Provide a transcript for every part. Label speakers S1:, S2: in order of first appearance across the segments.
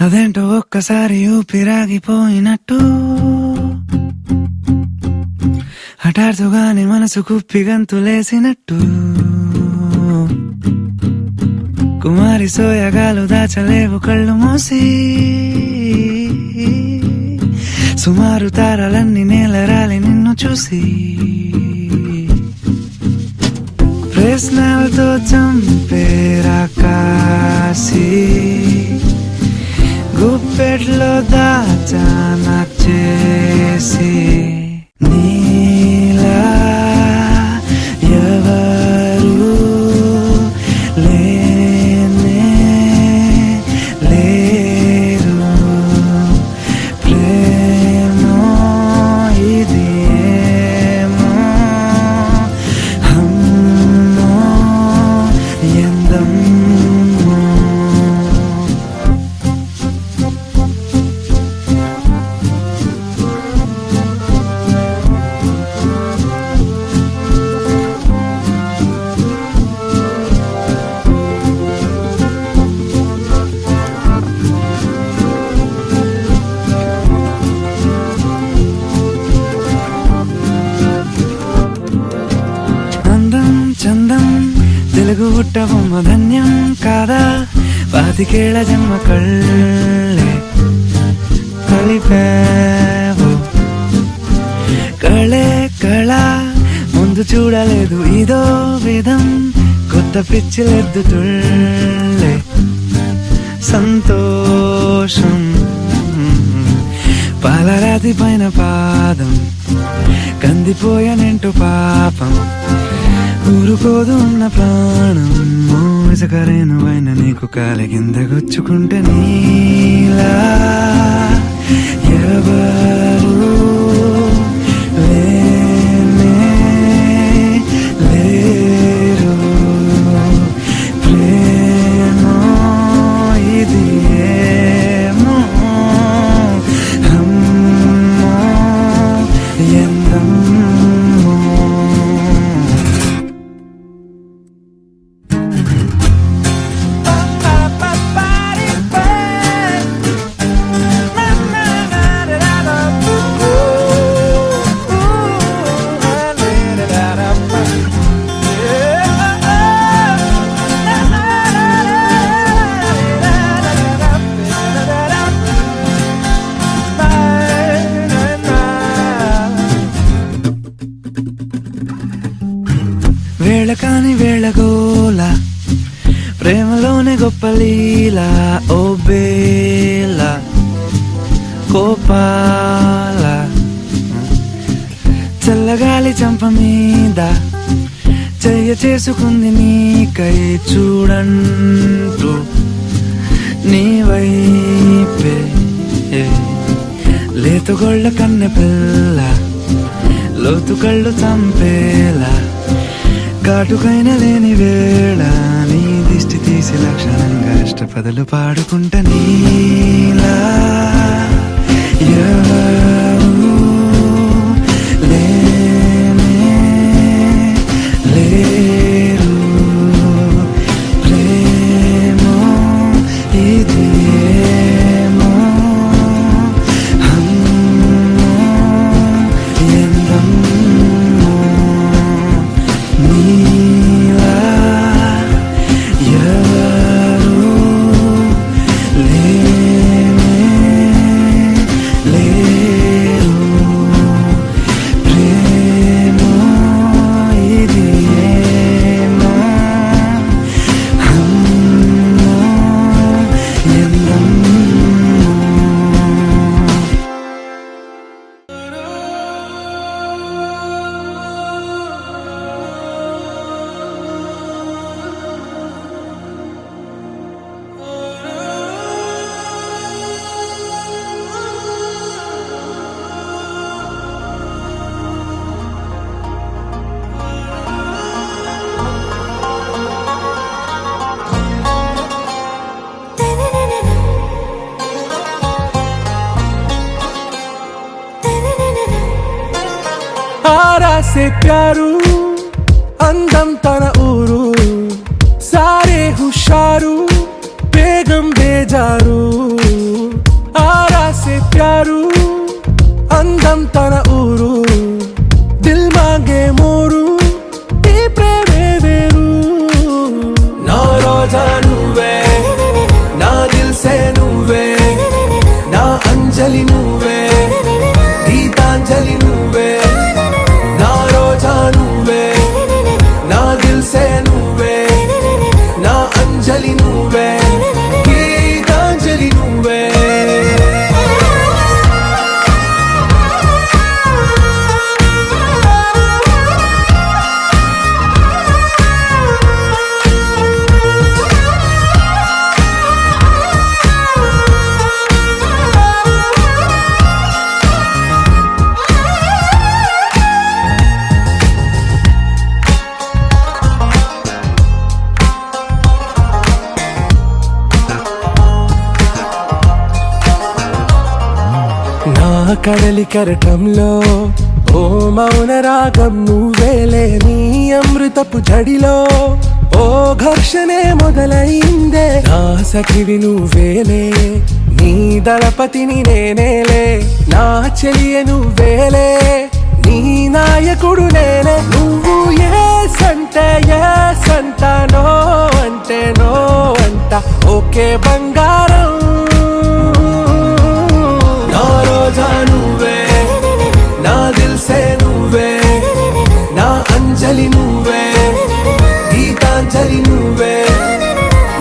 S1: అదేంటో ఒక్కసారి ఊపిరాగిపోయినట్టు హఠాత్తుగానే మనసు కుప్పి గంతులేసినట్టు కుమారి సోయగాలు దాచలేవు కళ్ళు మూసి సుమారు తారలన్నీ నేలరాలి నిన్ను చూసి ప్రశ్నలతో చంపేరా కాసి గుప్పెట్లో దాచాన చేసి నీలా ఎవరు లేనే లేరు ప్రేమో ఇది ఏమో అమ్మో ఎందమ్మో అందం చందం తెలుగు పుట్టబొమ్మ ధన్యం కాదా పాతికేళ్ల జన్మ కళ్ళే కలిపావు కళే కళ ముందు చూడలేదు ఇదో విధం కొత్త పిచ్చిలెద్దు తుళ్ళే సంతోషం పాలరాతి పైన పాదం కందిపోయానంటూ పాపం ఊరుకోదు ఉన్న ప్రాణం మోసకరేనువైన నీకు కాలి కింద గుచ్చుకుంటే నీలా ఎవరు లేనే లేరు ప్రేమో ఇది ఏమో అమ్మో ఎందమ్మో వేళ కాని వేళగోల ప్రేమలోనే గొప్ప లీల ఓ బేల కోపాల చల్లగాలి చంప మీద చెయ్య చేసుకుంది నీకై చూడంటూ నీ వైపే లేతుగొళ్ళ కన్నె పిల్ల లోతు కళ్ళు చంపేలా కాటుకైన లేని వేళ నీ దిష్టి తీసి లక్షణంగా ఇష్టపదలు పాడుకుంట నీలా ఎవరు లేనే లేరు ప్రేమో ఇది ఏమో అమ్మో ఎందమ్మో నీలా ఎవరు లేనే లేరు ప్రేమో ఇది ఏమో అమ్మో ఎందమ్మో
S2: आरा से प्यारू अंदम तन ऊरू सारे
S1: హుషారు బేగం బేజారు ఆరా సే ప్యారు అందం తన ఊరు దిల్ మాంగే మోరు ఈ ప్రేమే వేరు నా రోజా నువ్వే నా దిల్ సే నువ్వే నా అంజలి నువ్వే గీతాంజలి నువ్వే నా రోజా నువ్వే నా దిల్ సే నువ్వే నా అంజలి నువ్వే గీతాంజలి నువ్వే కడలి కరటంలో ఓ మౌన రాగం నువ్వేలే నీ అమృతపు జడిలో ఓ ఘర్షణే మొదలైందే నా సఖివి నువ్వేలే నీ దళపతిని నేనేలే నా చెలియ నువ్వేలే నీ నాయకుడు నేనే నువ్వు ఏ సంట నో అంటే నో అంట ఓకే బంగారం నా రోజా నువ్వే నా దిల్ సే నువ్వే నా అంజలి నువ్వే గీతాంజలి నువ్వే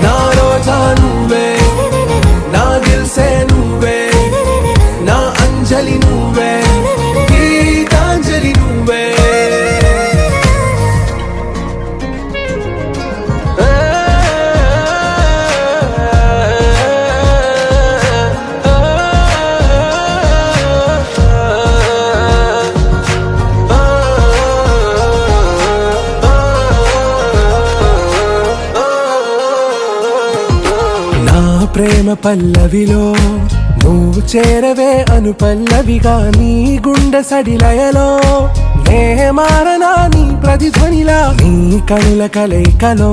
S1: నా రోజా నువ్వే నా దిల్ సే నువ్వే నా అంజలి నువ్వే గీతాంజలి నువ్వే ప్రేమ పల్లవిలో నువ్వు చేరవే అను పల్లవిగా నీ గుండె సడిలయలో నే మారనా నీ ప్రతిధ్వనిలా నీ కనుల కలయికలో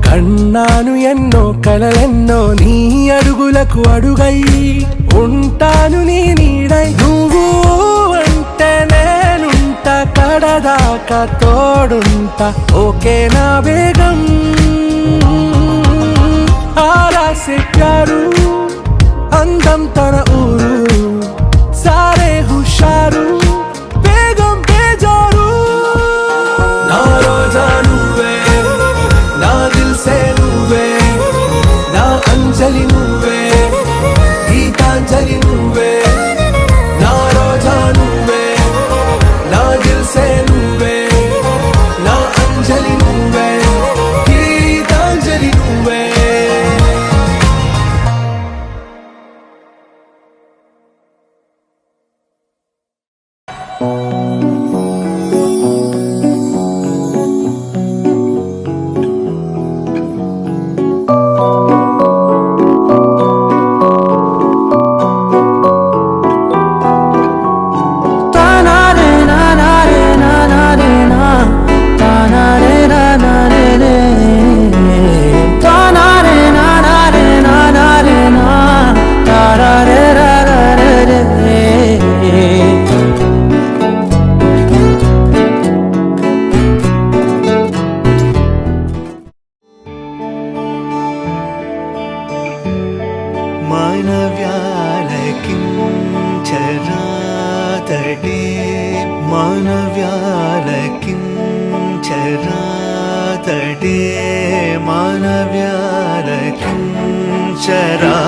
S1: కన్నాను ఎన్నో కలలెన్నో నీ అడుగులకు అడుగై ఉంటాను నీ నీడై నువ్వు అంటే నేనుంట కడదాకా తోడుంట ఓకే నా వేగం ఆరా సే ప్యారు అందం తన ఊరు సారే హుషారు బేగం బేజారు నా రోజా నువ్వే నా దిల్ సే నువ్వే నా అంజలి నువ్వే గీతాంజలి నువ్వే నా రోజా నువ్వే నా దిల్ సే నువ్వే నా అంజలి నువ్వే గీతాంజలి నువ్వే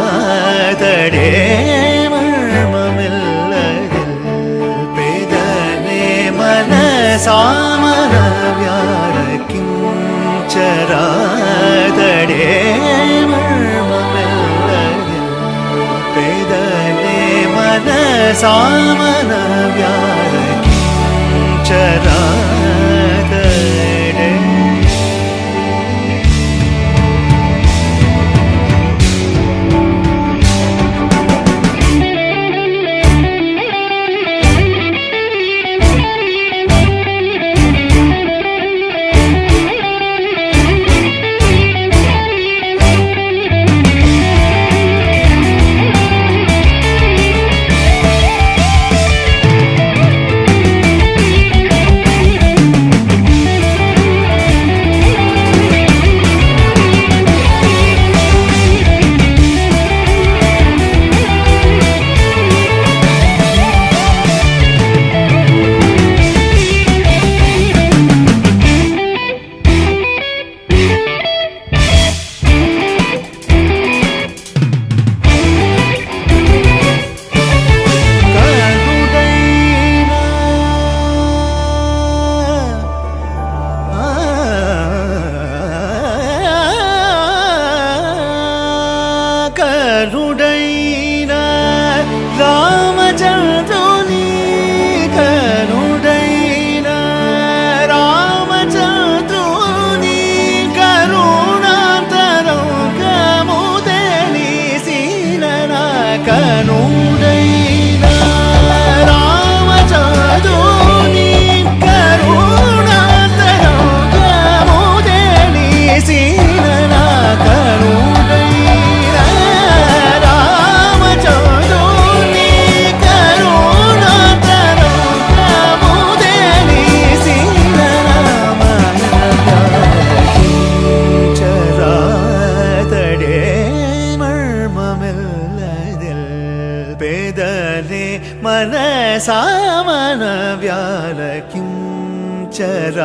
S2: ചരാതടേ മർമ്മമില്ലതിൽ പേദനെ മനസാമനവ്യാരകിം ചരാതടേ മർമ്മമില്ലതിൽ പേദനെ മനസാമനവ്യാരകിം ചരാതടേ కరుడైన రామచంద్రుని కరుడైన రామచంద్రుని కరుణాంతరంగము తెలిసిన కనుడైన రామచంద్రుని కరుణాంతరంగము తెలిసిన కనుడైన రామచంద్రుని కరుణాంతరంగము తెలిసిన ചരാതടേ മർമ്മമില്ലതിൽ പേദനെ മനസാമന വ്യാലക്കും ചരാതടേ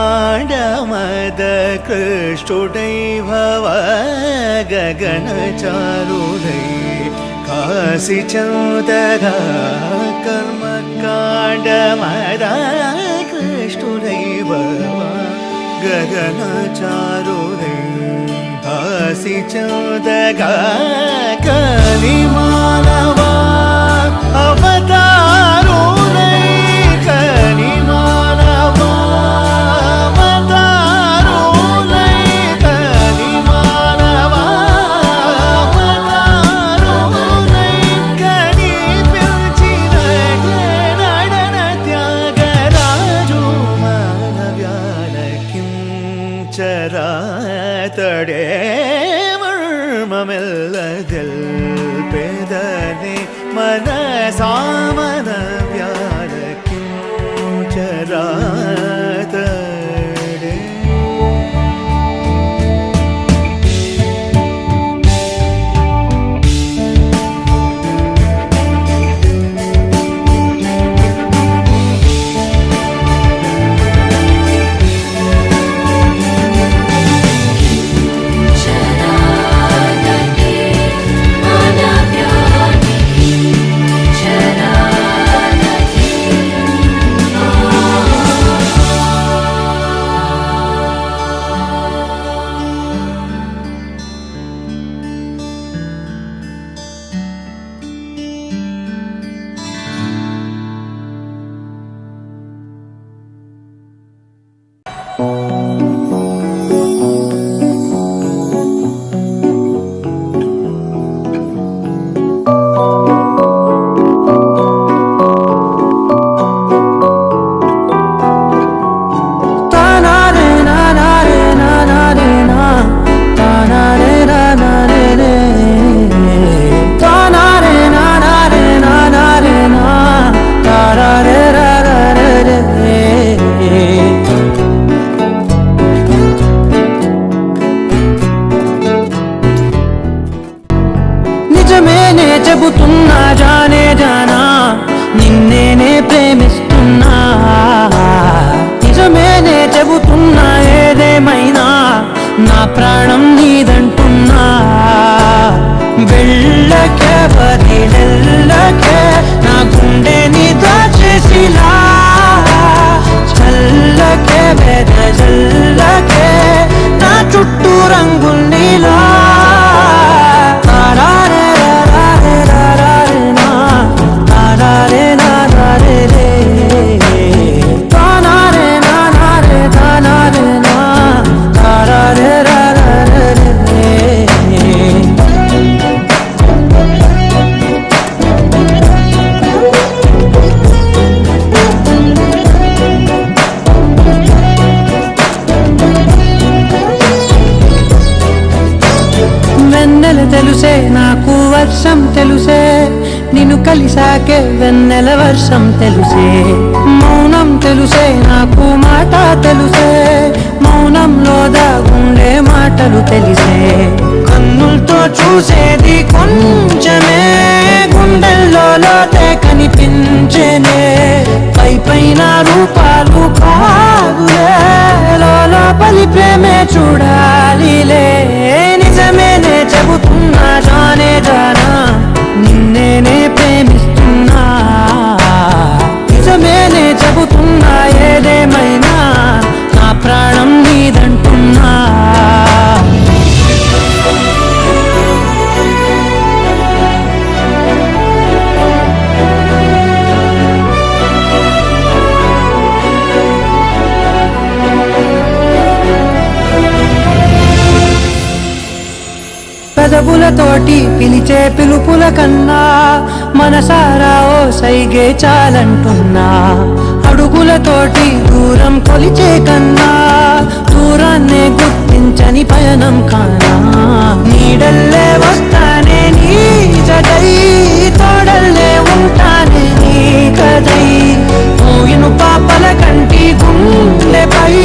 S2: कर्मकाण्डमद कृष्टुडै भव गगनचारुदै काशी चौदगा कर्मकाण्डमद कृष्टुडै भव गगनचारुदै काशी चौदगा कलिमानवा अवतारुदै कलिमानवा ചരാതടേ മർമ്മമില്ലതിൽ പേദനെ മനസാമന വ്യാലക്കും ചരാതടേ
S3: Chara వర్షం తెలుసే, నిన్ను కలిసాకే వెన్నెల వర్షం తెలుసే. మౌనం తెలుసే నాకు మాట తెలుసే, మౌనంలో దాగుండే మాటలు తెలిసే. కన్నులతో చూసేది కొంచెమే, గుండెల్లో లోతే కనిపించేనే. పై పైన రూపాలు కాదులే, లోపలి ప్రేమే చూడాలిలే. నిజమేనే చెబుతున్నా జానే జానా, నిన్నేనే ప్రేమిస్తున్నా. నిజమేనే చెబుతున్నా ఏదేమైనా, నా ప్రాణం నీదంటున్నా. పెదవులతోటి పిలిచే పిలుపుల కన్నా, మనసారా ఓ సైగే చాలంటున్నా. అడుగులతోటి దూరం కొలిచే కన్నా, దూరాన్నే గుర్తించని పయనం కానా. నీడల్లే వస్తానే నీ జడై, తోడల్లే ఉంటానే నీ కదై. పోయిను పాపల కంటి గుండెపై,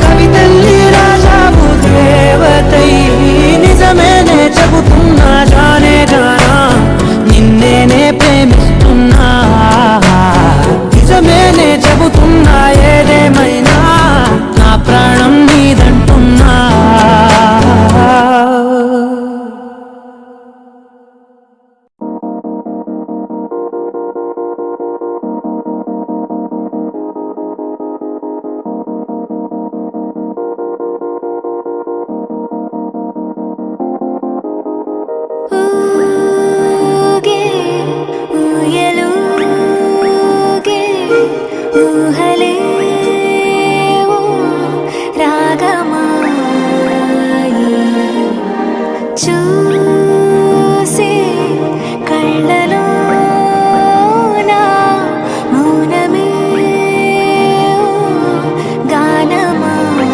S3: కవితల్లి రాజావు దేవతై. నిజమేనే చెబుతున్నా జానే జానా, నిన్నేనే ప్రేమిస్తున్నా. నిజమేనే చెబుతున్నా ఏదేమైనా, నా ప్రాణం నీదంటున్నా.
S4: ఊగే ఊయలూగే ఊహలే ఓ రాగమాయి. చూసే కళ్ళలోన మౌనమే ఓ గానమాయి.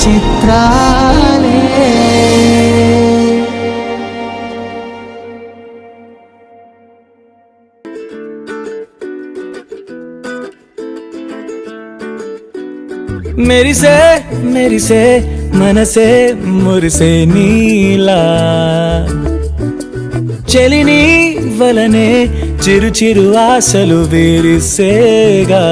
S3: చిత్రాలే.
S1: మెరిసే మెరిసే మనసే మురిసే నీలా చెలిని వలనే చిరు చిరు ఆశలు విరిసేగా.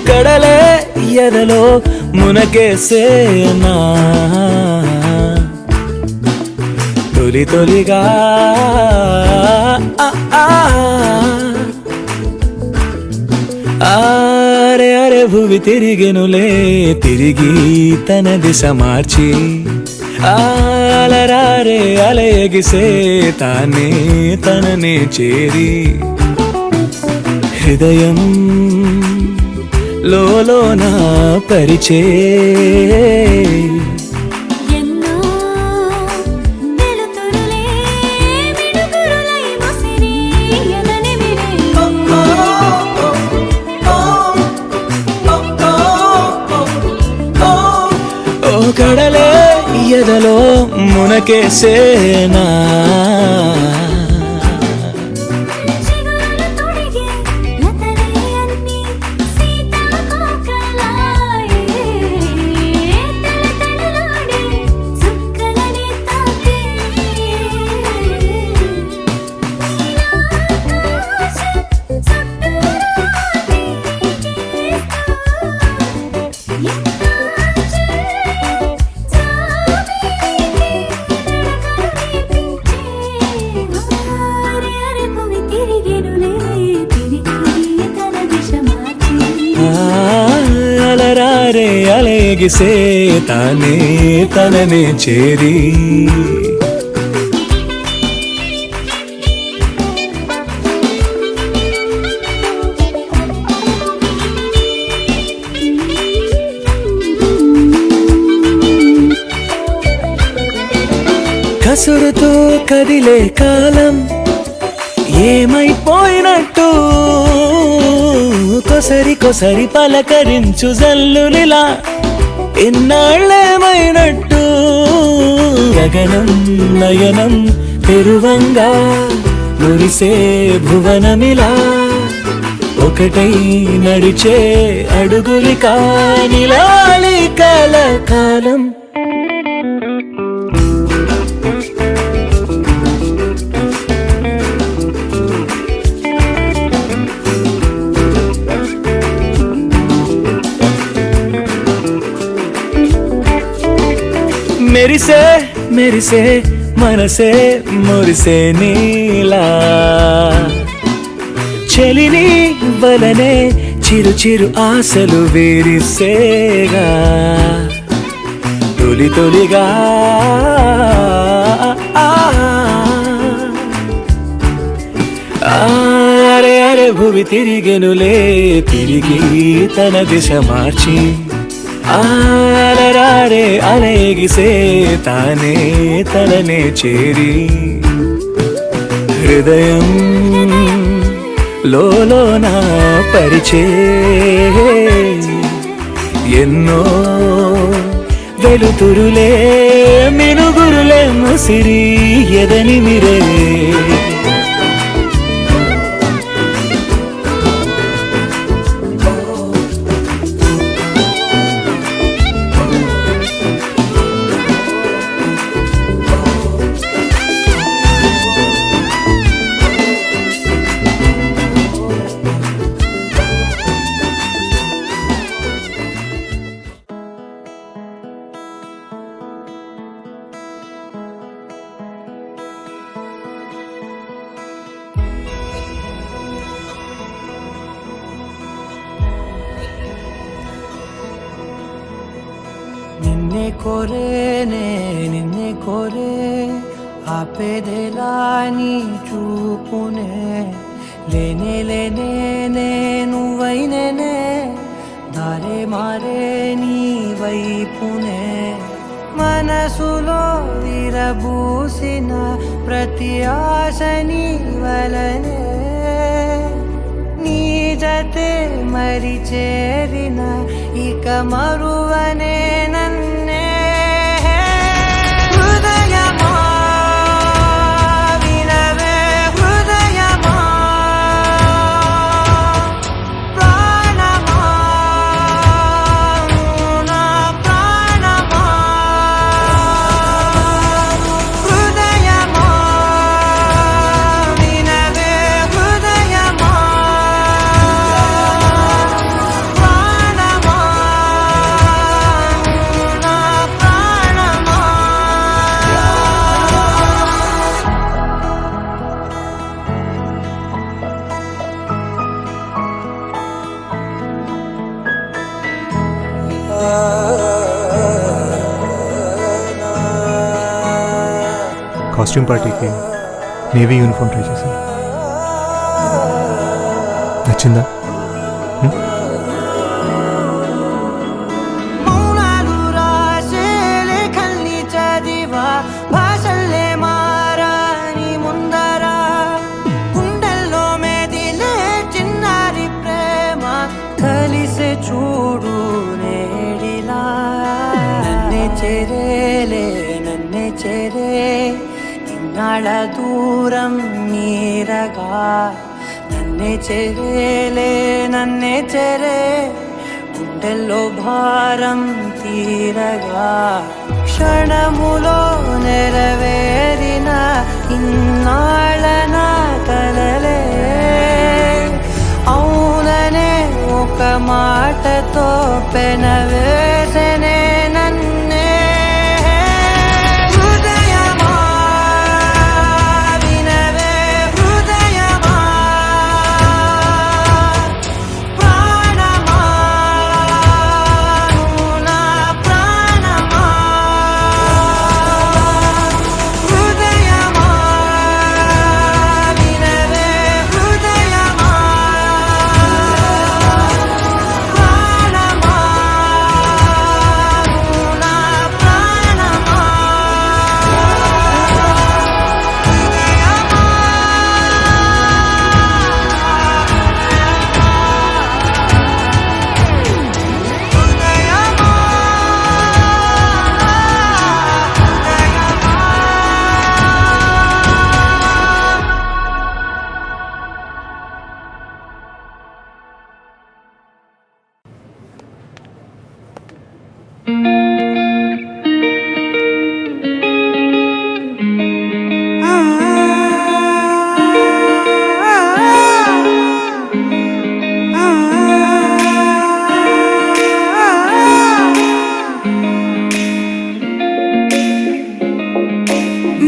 S1: కడలే ఎదలో మునకేసేనా తొలి తొలిగా. ఆరే అరే భువి తిరిగెనులే తిరిగి తన దిశ మార్చి. అలరారే అలయగిసే తానే తననే చేరి. హృదయం లోన పరిచే కడలే ఎదలో మునకేసేనా అలరారే అలయగిసే తానే తననే చేరి. కసురుతూ కదిలే కాలం ఏమైపోయినట్టు కొసరి కొసరి పలకరించు జల్లులిలా ఎన్నాళ్ళేమైనట్టు. గగనం నయనం తెరువంగా మురిసే భువనమిలా ఒకటై నడిచే అడుగులి కానిలాలి కలకాలం. మెరిసే మెరిసే మనసే మురిసే నీలా చెలిని వలనే చిరు చిరు ఆశలు విరిసేగా. తొలి తొలిగా అరే అరే భువి తిరిగెనులే తిరిగి తన దిశ మార్చి. అలరారే అలయగిసే తానే తననే చేరి. హృదయం లోన పరిచే ఎన్నో వెలుతురులే మినుగురులే ముసిరి ఎదని మిరే.
S3: నిన్నే కోరేనే నిన్నే కోరే ఆపేదేలా నీ చూపునే. లేనే లేనే నువ్వైనేనే దారే మారే నీ వైపునే. మనసులో విరబూసిన ప్రతి ఆశ నీ వలనే మరి చేరిన ఇక మరువనే నన్నే హృదయమా వినవే హృదయమా ప్రాణమా నా ప్రాణమా హృదయమా వినవే హృదయమా ప్రాణమా నా ప్రాణమా
S5: కాస్ట్యూమ్ పార్టీకి నేవీ యూనిఫామ్ ట్రై చేశాను. నచ్చిందా?
S3: మౌనాలు రాసే లేఖల్ని చదివా భాషల్లే మారాని ముందరా గుండెల్లో మెదిలే చిన్నారి ప్రేమ కలిసే చూడు నేడిలా నన్నే చేరేలే నన్నే చేరే ఇన్నాళ్ళ దూరం మీరగా నన్నే చేరేలే నన్నే చేరే గుండెల్లో భారం తీరగా క్షణములో నెరవేరిన ఇన్నాళ్ళ నా కలలే అవుననే ఒక మాటతో పెనవేసనే నన్నే హృదయమా వినవే హృదయమా ప్రాణమా నా ప్రాణమా హృదయమా వినవే హృదయమా ప్రాణమా నా ప్రాణమా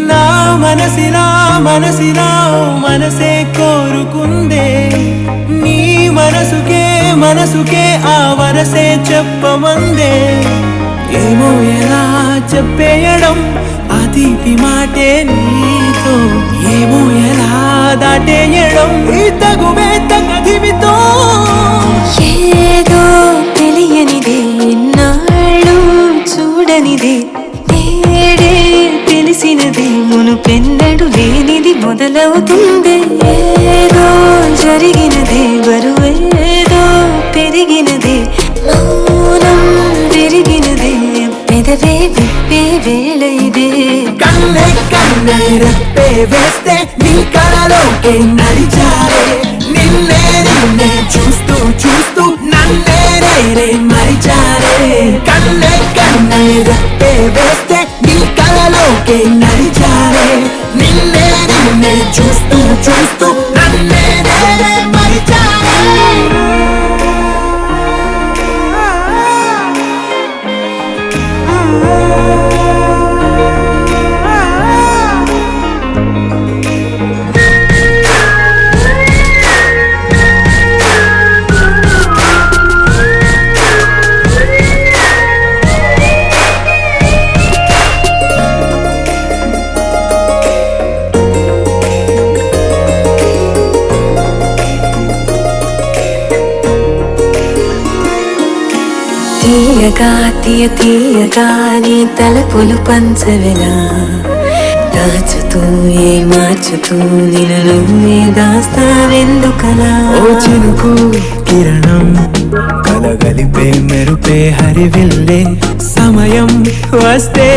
S1: నా మనసిలా మనసిలా మనసే కోరుకుందే నీ మనసుకే మనసుకే ఆ వరసే చెప్పమందే ఏమో ఎలా చెప్పేయడం ఆ తీపి మాటే నీతో ఏమో ఎలా దాటేయడం ఈ తగువే తగదివితో
S4: ఏదో తెలియనిదే నాళ్ళు చూడనిదే నేడే తెలిసినదే మునుపెన్నడు లేనిది మొదలవుతుంది ఏదో జరిగినదే బరువేదో పెరిగినదే మౌనం పెరిగినదే పెదవే విప్పే వేళ ఇదే
S1: కన్నే కన్నే రెప్పే వేస్తే నీ కళలోకే నడిచారే నిన్నే నిన్నే చూస్తూ చూస్తూ నన్నే నేనే మరిచారే కన్నే కన్నే రెప్పే వేస్తే నీ కళలోకే నడిచారే నిన్నే నిన్నే చూస్తూ చూస్తూ నన్నే నేనే మరిచారే
S4: తీయగా తీయ తీయగా నీ తలపులు పంచవెలా దాచుతూ ఏ మార్చుతూ నిన్ను నువ్వే దాస్తావెందుకలా
S1: ఓ చినుకు కిరణం కలగలిపే మెరుపే హరివిల్లే సమయం వస్తే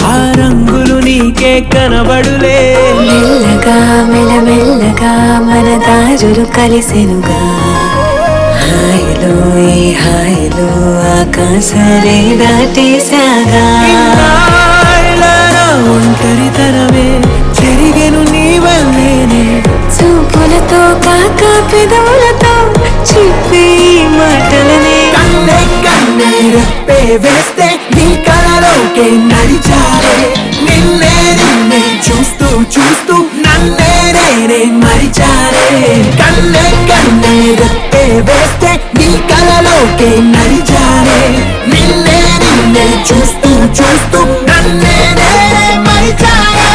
S1: ఆ రంగులు నీకే కనబడులే
S4: మెల్లగా మెల్లమెల్లగా మన దారులు కలిసెనుగా హాయిలో ఈ హాయిలో ఆకాశాలే దాటేశాగా
S1: ఇన్నాళ్ళ నా ఒంటరితనమే చెరిగెను నీ వల్లేనే
S4: చూపులతో కాక పెదవులతో చెప్పే ఈ మాటలనే
S1: కన్నే కన్నే రెప్పే వేస్తే నీ కలలోకే నడిచారే నిన్నే నిన్నే చూస్తూ చూస్తూ నన్నే నేనే మరిచారే కన్నే కన్నే రెప్పే వేస్తే నీ కలలోకే నడిచారే నిన్నే నిన్నే చూస్తూ చూస్తూ నన్నే నేనే మరిచారే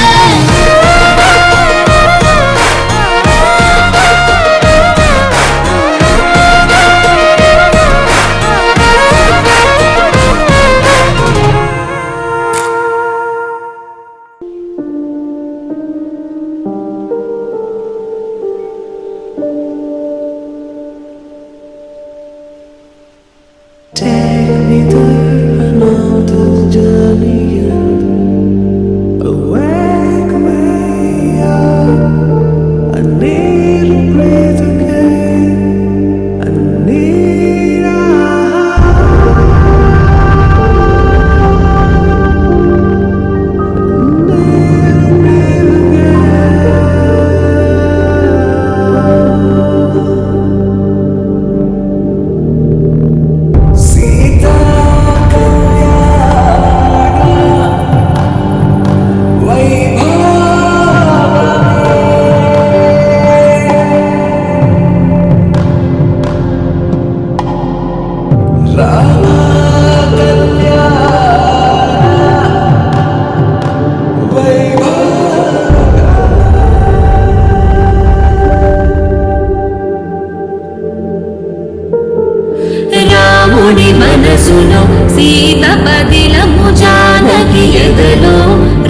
S4: రాముడి మనసులో సీత పదిలము జానకి ఎదలో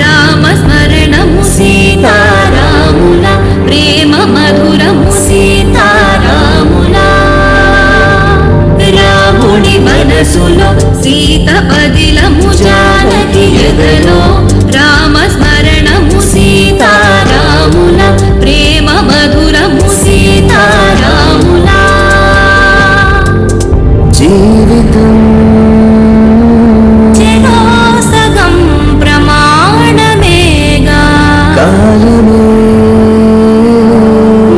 S4: రామస్మరణము సీతారాముల ప్రేమ మధురము సీతారాముల రాముడి మనసులో సీత పదిలము జానకి ఎదలో రామస్మరణము సీతారాముల ప్రేమ మధురము సీతారాముల
S1: జీవితం
S4: చెరో సగం ప్రమాణమేగా
S1: కాలమే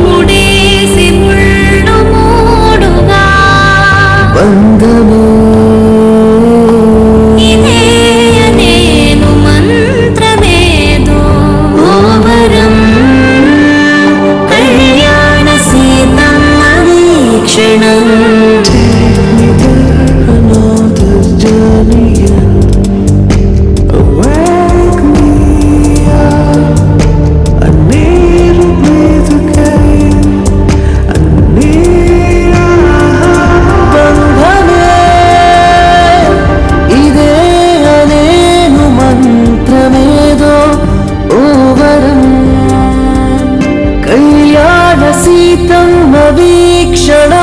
S4: ముడేసి ముళ్ళు మూడుగా
S1: బంధమే
S4: ఇదే నేను మంత్రమేదో ఓవరం కళ్యాణ సీతమ్మ వీక్షణం
S1: సీతమ్మ వీక్షణ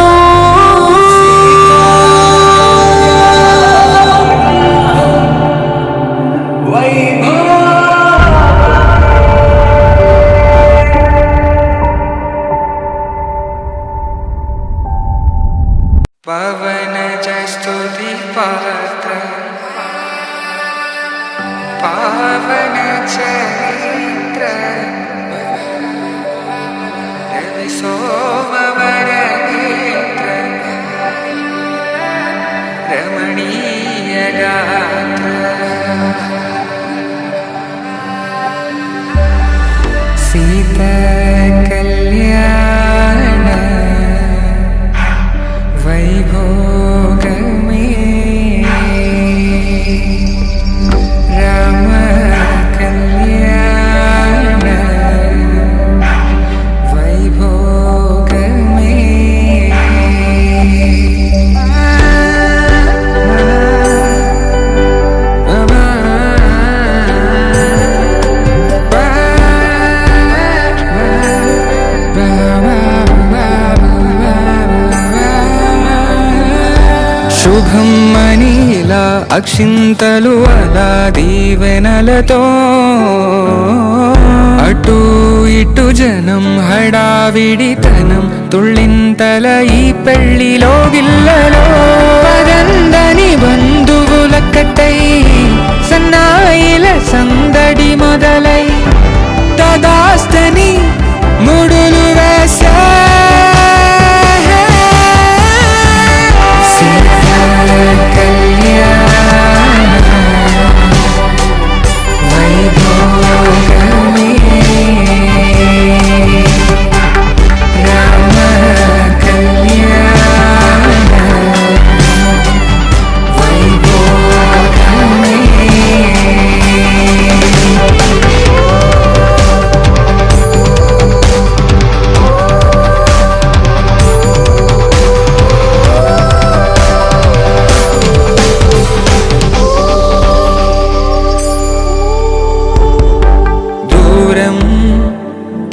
S3: పవన జస్తుతి పాత్ర పావన చరిత్ర రవి సోమవర నేత్ర రమణీయ గాత్ర సీత కళ్యాణ వైభోగమే రామ కళ్యాణ వైభోగమే కమ్మని ఇలా అక్షింతలు అలా దీవెనలతో అటు ఇటు జనం హడావిడితనం తుళ్ళింతల ఈ పెళ్లిలో గిల్లలో పదందని బంధువుల కట్టై సన్నాయిల సందడి మొదలై తదాస్తని ముడులు వేసా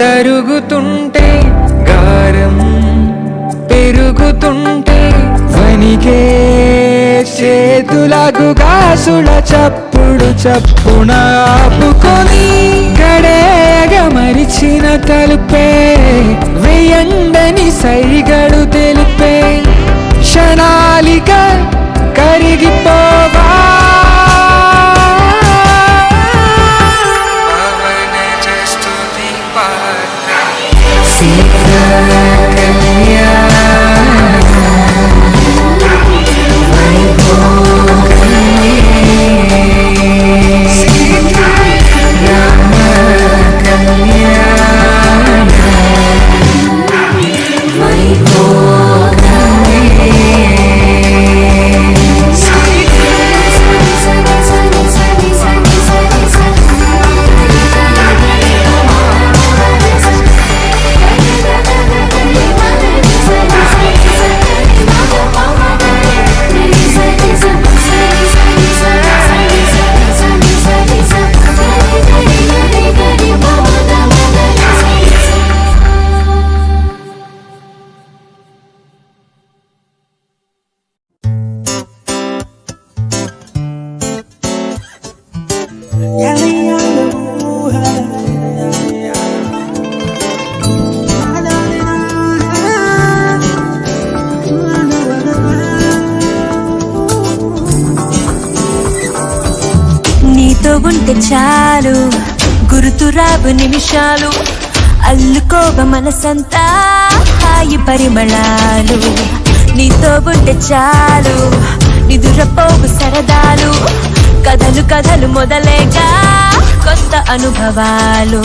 S3: తరుగుతుంటే గారం పెరుగుతుంటే వనికే చేతులకు గాసుల చప్పుడు చప్పున ఆపుకొని గడేగ మరిచిన తలుపే వేయండని సైగడు తెలిపే క్షణాలిక కరిగిపోవా
S4: ఉంటే చాలు గుర్తురావు నిమిషాలు అల్లుకోవ మనసంతా హాయి పరిమళాలు నీతో ఉంటే చాలు నిదురపోవు సరదాలు కథలు కథలు మొదలేగా కొత్త అనుభవాలు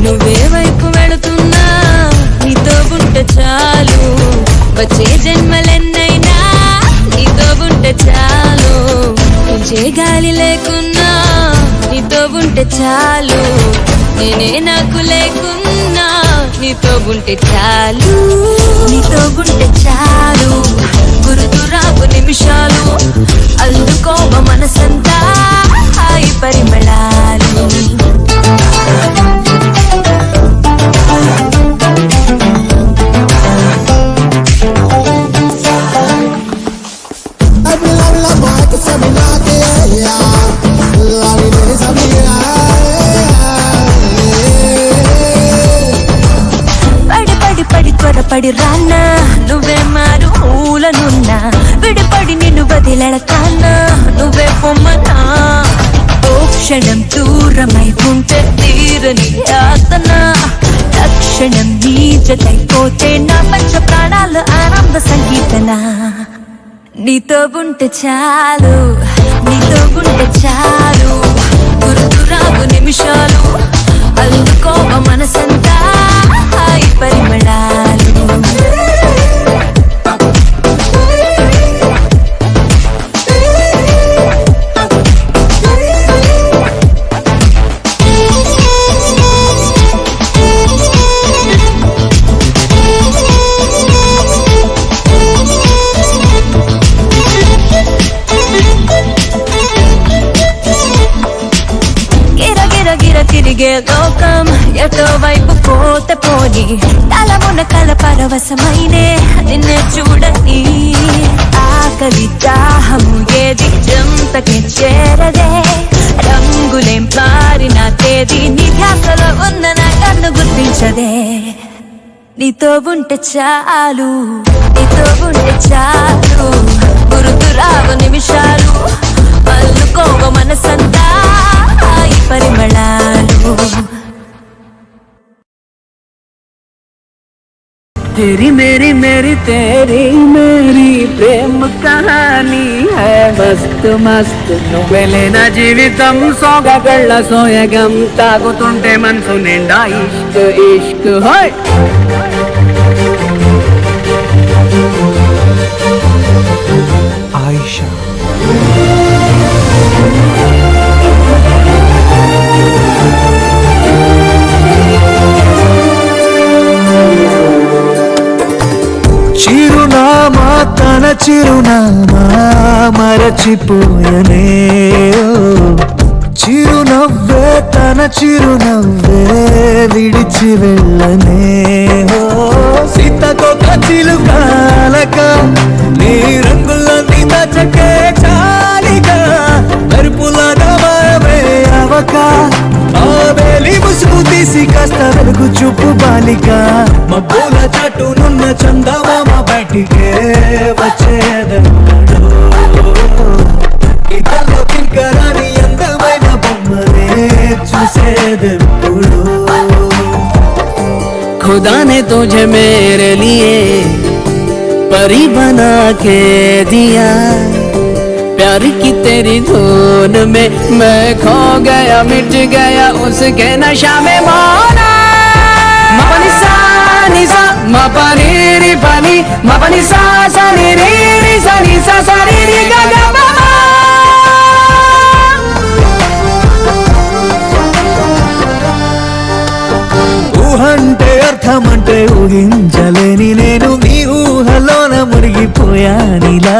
S4: నువ్వే వైపు వెళుతున్నా నీతో ఉంటే చాలు వచ్చే జన్మలెన్నైనా నీతో ఉంటే చాలు ఉంచే గాలి లేకున్నా నీతో ఉంటే చాలు నేనే నాకు లేకున్నా నీతో ఉంటే చాలు నీతో ఉంటే చాలు గుర్తురావు నిమిషాలు అందుకోవ మనసంతా హాయి పరిమళాలు త్వరపడి రాన్నా నువ్వే మారు ఊలనున్నా విడిపడి నిన్ను వదిలెడతాన్నా నువ్వే పొమ్మనా ఓ క్షణం దూరమై ఉంటే తీరని యాతన తక్షణం నీ జతైపోతే నా పంచ ప్రాణాల ఆనంద సంగీతన నీతో ఉంటే చాలు నీతో ఉంటే చాలు గుర్తురావు నిమిషాలు అందుకోవ మనసంతా హాయి పరిమళాలు తిరిగే లోకం ఎటో వైపు పోతే పోని తలమున కల పరవశమైనే నిన్నే చూడని ఆకలి దాహము ఏది చెంతకే చేరదే రంగులేం మారిన తేదీ నీ ధ్యాసలో ఉన్న నా కన్ను గుర్తించదే నీతో ఉంటే చాలు నీతో ఉంటే చాలు గుర్తురావు నిమిషాలు పల్లుకోవ మనసంతా ఈ పరిమళాలు
S3: तेरी मेरी मेरी तेरी मेरी प्रेम कहानी है मस्त मस्त నువ్వెలేన జీవితం సోగగళ్ళ సోయగం తాగుతుంటే మనసు నిండా ఇష్క్ ఇష్క్ హోయ్
S5: ఆయిషా
S1: చిరునామా తన చిరునామా మరచిపోయనే ఓ. చిరునవ్వే తన చిరునవ్వే విడిచి వెళ్ళనే ఓ. సీతకొక చిలుకాలక నీ రంగులన్నీ దచకే చాలిగా మెరుపులాగా మాయమే అవక ఆ వేలి ముసుగు తీసి కాస్త వెలుగు చూపు బాలిక మబ్బుల చాటునున్న చందమామ బయటికే వచ్చేదన్నాడు ఇతరులో కింకరాని అందమైన బొమ్మనే చూసేదెప్పుడు
S3: खुदा ने तुझे मेरे लिए परी बना के दिया प्यार की तेरी धुन में मैं खो गया मिट गया उसके नशा में मौना मपनी सा नि सा मपनी रि पनि मपनी सा सा नि रि रि सा नि सा सा रि रि गा गा मा
S1: ఊహంటే అర్థమంటే ఊహించలేని నేను నీ ఊహలోన మునిగిపోయానిలా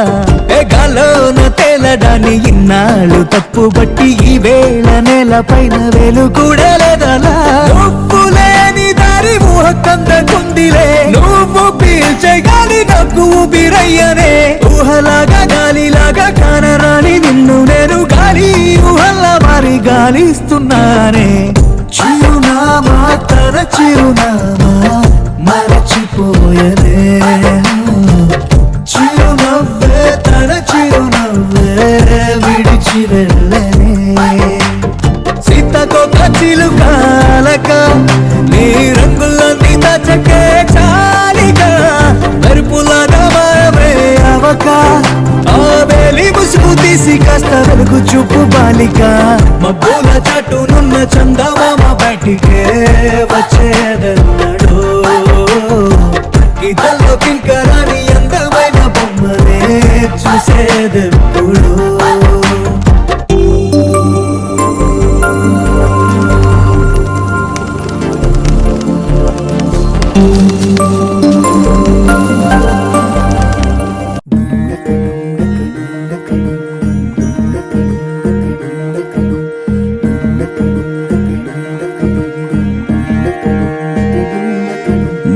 S1: గాలోన తేలడాన్ని ఇన్నాళ్ళు తప్పుబట్టి ఈ వేళ నేల పైన వేలు కూడా లేదలా నువ్వు లేని దారి ఊహ కందకుందిలే నువ్వు పీల్చే గాలి నాకు ఊపిరయ్యనే ఊహలాగా గాలిలాగా కానరాని నిన్ను నేను గాలి ఊహల్లా మారి గాలిస్తున్నానే చిరునామా తన చిరునామా మరచిపోయనే చిరునవ్వే తన చిరునవ్వే విడిచి వెళ్ళనే సీతకొక చిలుకాలక నీ రంగులన్నీ దచకే చాలిగా మెరుపులాగా మాయమే అవక ఆ వేలి ముసుగు తీసి కాస్త వెలుగు చూపు బాలిక మబ్బుల చాటునున్న చందమామ బయటికే వచ్చేదన్నాడు ఇతరులో కింకరాని అందమైన బొమ్మనే చూసేదెప్పుడు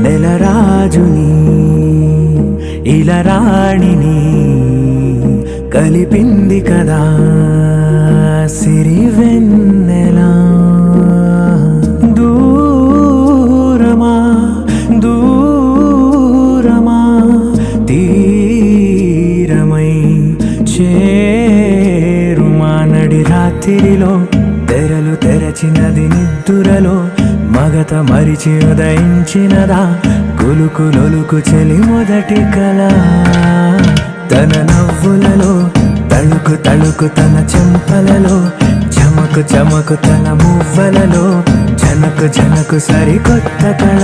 S1: నెలరాజుని ఇలా రాణిని కలిపింది కదా సిరి వెన్నెలా దూరమా దూరమా తీరమై చేరుమా నడి రాత్రిలో తెరలు తెరచినది నిద్దురలో మగత మరిచి ఉదయించినదా కులుకులొలుకు చెలి మొదటి కళ తన నవ్వులలో తళుకు తళుకు తన చెంపలలో చమకు చమకు తన మువ్వలలో జనకు జనకు సరికొత్త కళ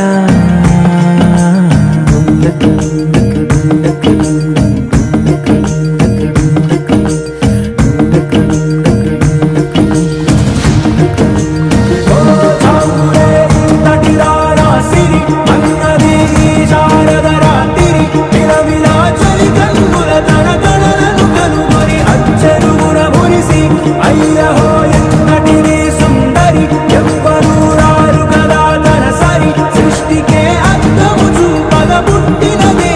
S6: సృష్టికే అర్థము చూపద పుట్టినదే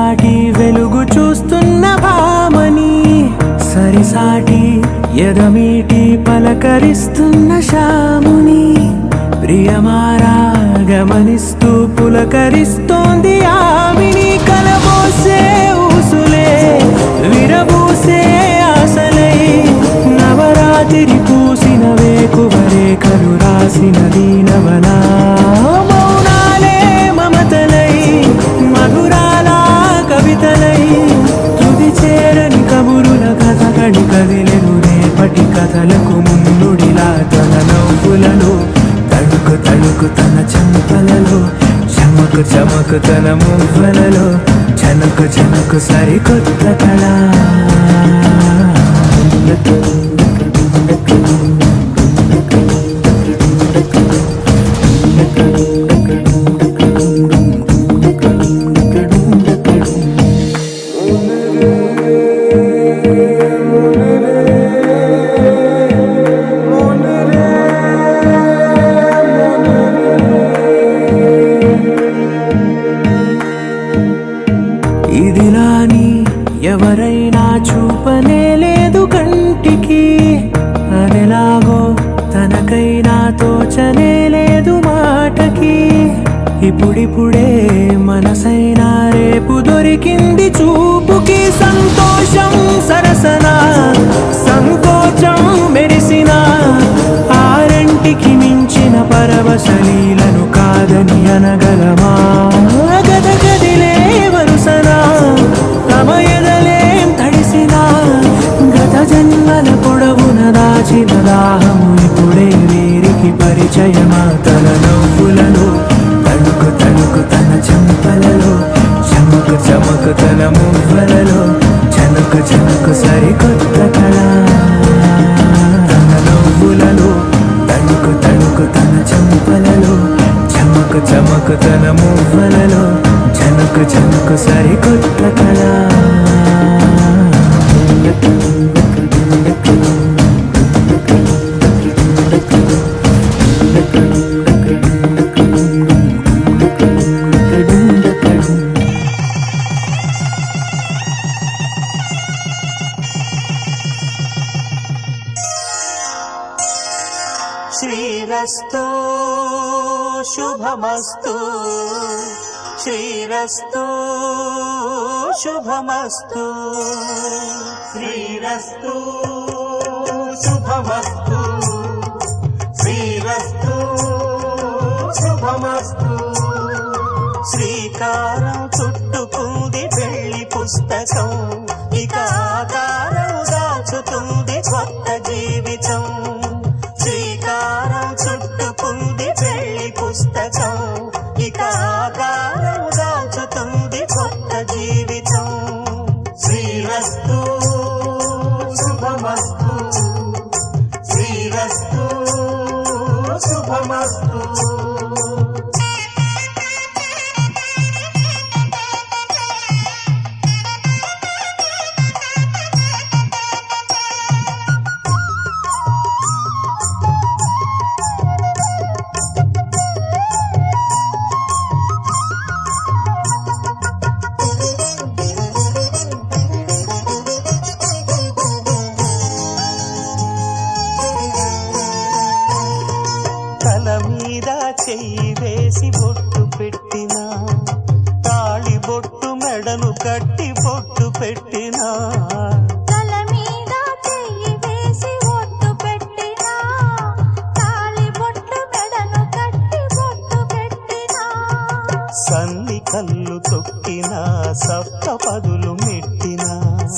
S1: సరిసాటి వెలుగు చూస్తున్న భామని, సరిసాటి ఎదమీటి పలకరిస్తున్న శాముని, ప్రియమారా గమనిస్తూ పులకరిస్తోంది ఆవిని. కలబోసే ఊసులే విరబూసే ఆశలై, నవరాత్రి పూసిన వేకువరేఖలు రాసిన దీనవనా, మౌనాలే మమతలై మధురాల కవితలై, తుది చేరని కబురుల కథ కడి కదిలెను రేపటి కథలకు ముందుడిలా. తన నవ్వులలో తడుకు తడుకు తన చెంపలలో, చమకు చమకు తన మువ్వలలో, చనకు చనకు సరికొత్త కళ. ఇదిలాని ఎవరైనా చూపనే లేదు కంటికి, అదెలాగో తనకైనా తోచనే లేదు మాటకి. ఇప్పుడిప్పుడే మనసైనా రేపు దొరికింది చూపుకి, సంతోషం సరసన సంకోచం మెరిసిన, ఆరంటికి మించిన పరవశలీలను కాదని అనగలమా. గద గదిలే వరుసన తమ ఎదలేం తడిసిన, గత జన్మల పొడవున దాచిన దాహము ఇప్పుడే వీరికి పరిచయమా. తన నవ్వులలో తణుకు తణుకు తన చెంపలలో, చమకు చమకు తన మువ్వలలో, చనకు చనకు సరికొత్త కళ. తన నవ్వులలో తణుకు తణుకు తన చెంపలలో, చమకు చమకు తన మువ్వలలో, చనకు చనకు సరికొత్త కళ.
S2: శ్రీరస్తు శుభమస్తు, శ్రీరస్తు శుభమస్తు, శ్రీరస్తు శుభమస్తు, శ్రీరస్తు శుభమస్తు. శ్రీకారం చుట్టుకుంది పెళ్లి పుస్తకం, ఇక ఆకారం దాచుతుంది కొత్త జీవితం. శ్రీకారం చుట్టుకుంది పెళ్లి పుస్తకం, ఇక ఆకారం దాచుతుంది కొత్త జీవితం. శ్రీరస్తు శుభమస్తు, శ్రీరస్తు శుభమస్తు. చెయ్యి వేసి బొట్టు పెట్టినా, తాళి బొట్టు మెడను కట్టి బొట్టు పెట్టినా,
S4: తల మీద చెయ్యి వేసి బొట్టు పెట్టినా, తాళి బొట్టు మెడను కట్టి బొట్టు పెట్టినా,
S2: సన్ని కళ్ళు తొక్కినా సప్త పదులు మెట్టినా,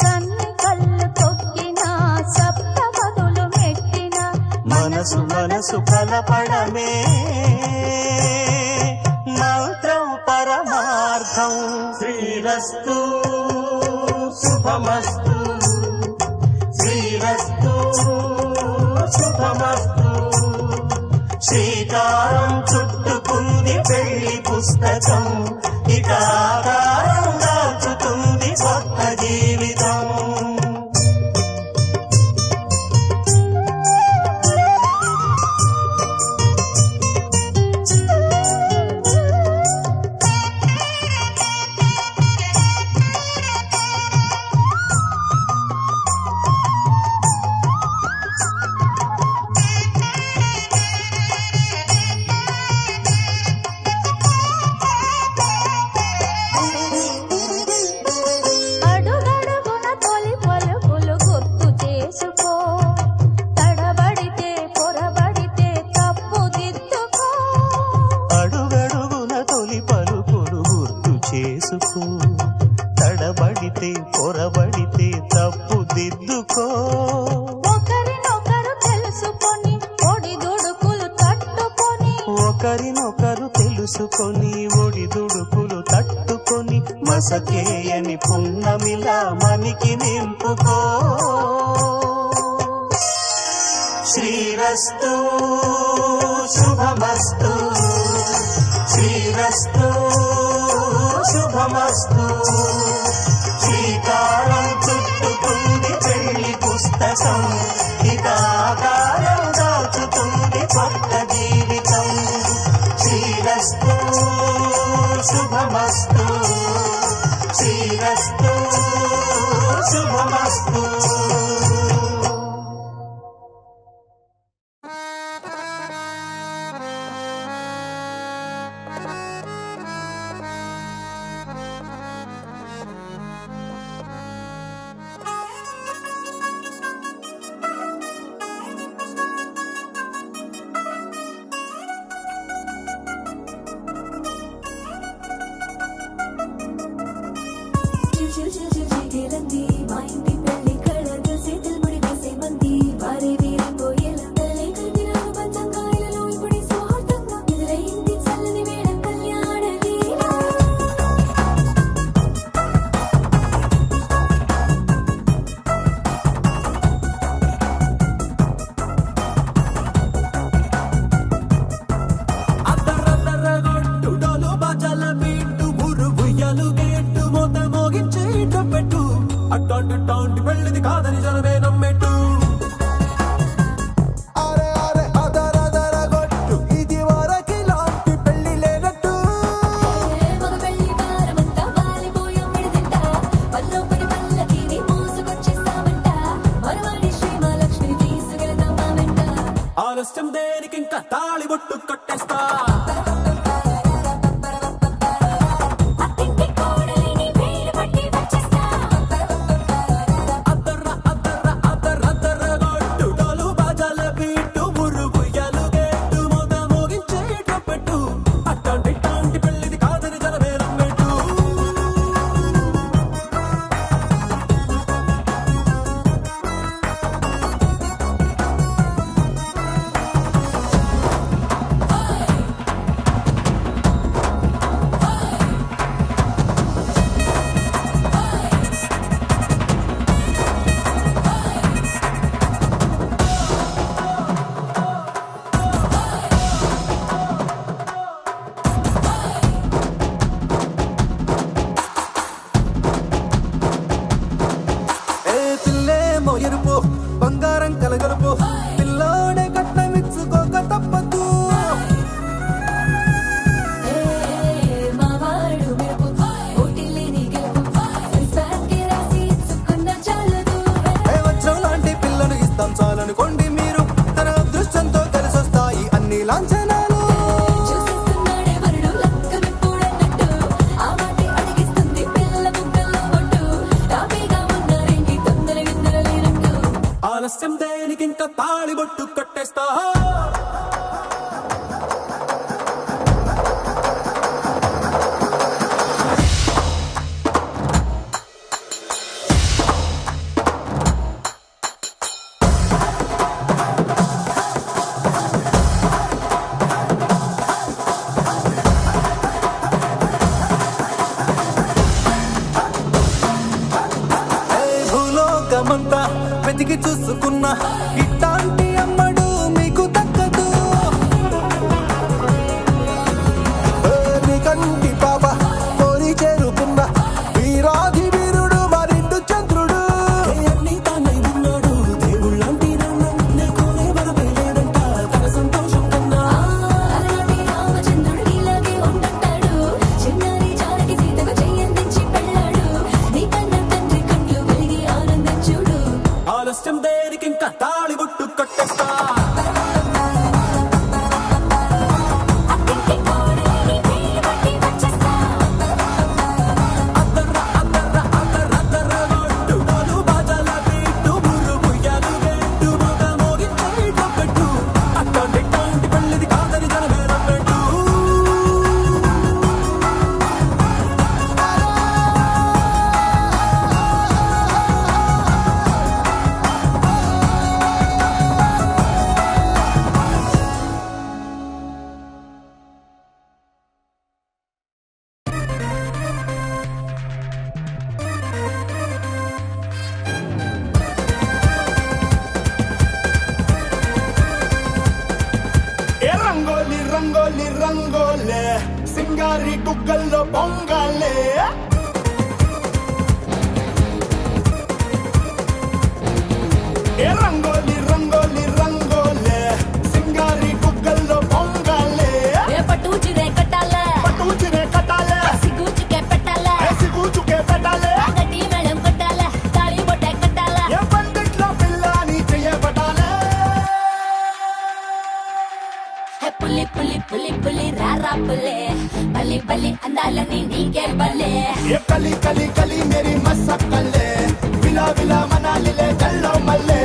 S4: సన్ని కళ్ళు తొక్కినా సప్త పదులు మెట్టినా,
S2: మనసు మనసు కలపడమే మంత్రం పరమార్థం. శ్రీరస్తు శుభమస్తు, శ్రీరస్తు శుభమస్తు. శ్రీకారం చుట్టుకుంది పెళ్లి పుస్తకం, ఇక ఆకారం దాచుతుంది కొత్త జీవితం. తడబడితే పొరబడితే తప్పు దిద్దుకో.
S4: ఒకరినొకరు తెలుసుకొని ఒడిదుడుకులు తట్టుకొని
S2: ఒకరినొకరు తెలుసుకొని ఒడిదుడుకులు తట్టుకొని మసకేయని పున్నమిలా మనికి నింపుకో. శ్రీరస్తు శుభమస్తు, శ్రీరస్తు శుభమస్తు. శ్రీకారం చుట్టుకుంది పెళ్లి పుస్తకం, ఇక ఆకారం దాచుతుంది కొత్త జీవితం. శ్రీరస్తు శుభమస్తు, శ్రీరస్తు శుభమస్తు.
S6: అట్టాంటి పెళ్ళిది కాదని జనమే నమ్మెట్టు. అరే అరే అదరదర గొట్టు, ఇది వరకి లాంటి పెళ్లి లేనట్టు.
S7: మగ పెళ్లి వారమంతా వాలిపోయాం విడిదింట, పల్లోపడి పల్లకిని మోసుకొచ్చేస్తామంట, మరవాడి శ్రీమహాలక్ష్మిని తీసుకెళ్తాం మా వెంట.
S6: ఆలస్యం దేనికి ఇంకా తాళి బొట్టు కట్టేస్తా. ఎరుపు బంగారం కలగలుపు, పిల్లోడే కట్నమిచ్చుకోక తప్పదు. వజ్రం లాంటి పిల్లను ఇస్తాం చాలనుకోండి మీరు, తన అదృష్టంతో కలిసొస్తాయి అన్ని లాంఛనాలు. ఆలస్యం దేనికి ఇంకా తాళి బొట్టు కట్టేస్తా. భూలోకమంతా వెతికి చూసుకున్నా ఇట్లాంటి అమ్మడు మీకు దక్కదు. కంటి పాప కోరి చేరుకున్న వీరాధి వీరుడు మరిండు చంద్రుడు. అన్ని తానై ఉన్నాడు దేవుళ్ళంటి కోనే వరవేలేడంట తన సంతోషం కన్నా.
S7: రామచంద్రుడు నీలాగే ఉంటుంటాడు, చిన్నారి జానకి సీతకు చెయ్యందించి పెళ్ళాడు, నీ కన్న తండ్రి కండ్లు వెలిగి ఆనందం చూడు.
S6: ఆలస్యం దేనికి ఇంకా తాళి బుగ్గల్లో పొంగాలే ఏ రంగోలి రంగోలి రంగోలే సింగారి బుగ్గల్లో పొంగాలే
S7: ఏ పట్టు చిరే కట్టాలే
S6: పట్టు చిరే కట్టాలే
S7: సిగుచుకే పెట్టాలే
S6: సిగుచుకే పెట్టాలే
S7: గట్టి మేళం కొట్టాలే తాళి బొట్టే కట్టాలే
S6: ఏ పందిట్లో పిల్లని చేయబడాలే
S7: హే పులి పులి పులి పులి రారా పులే బలి బలి అందాలని నీకే బలే
S6: ఏ కలి కలి కలి మేరీ మసక్కలే విలా విలా మనాలిలే కల్లో మల్లే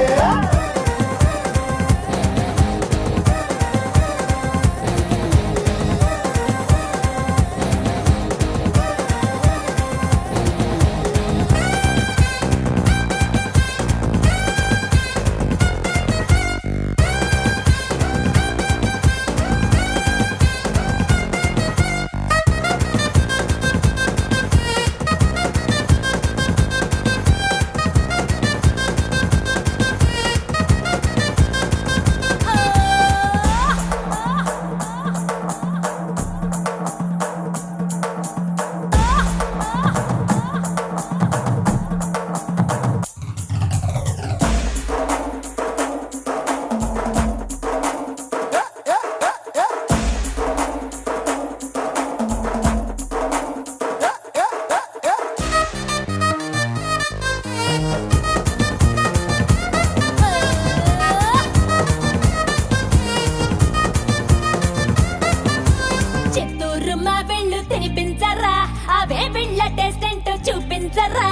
S7: చిత్తూరు మా వెళ్ళు తినిపించరా అవే వెళ్ళ టేస్ట్ ఏంటో చూపించరా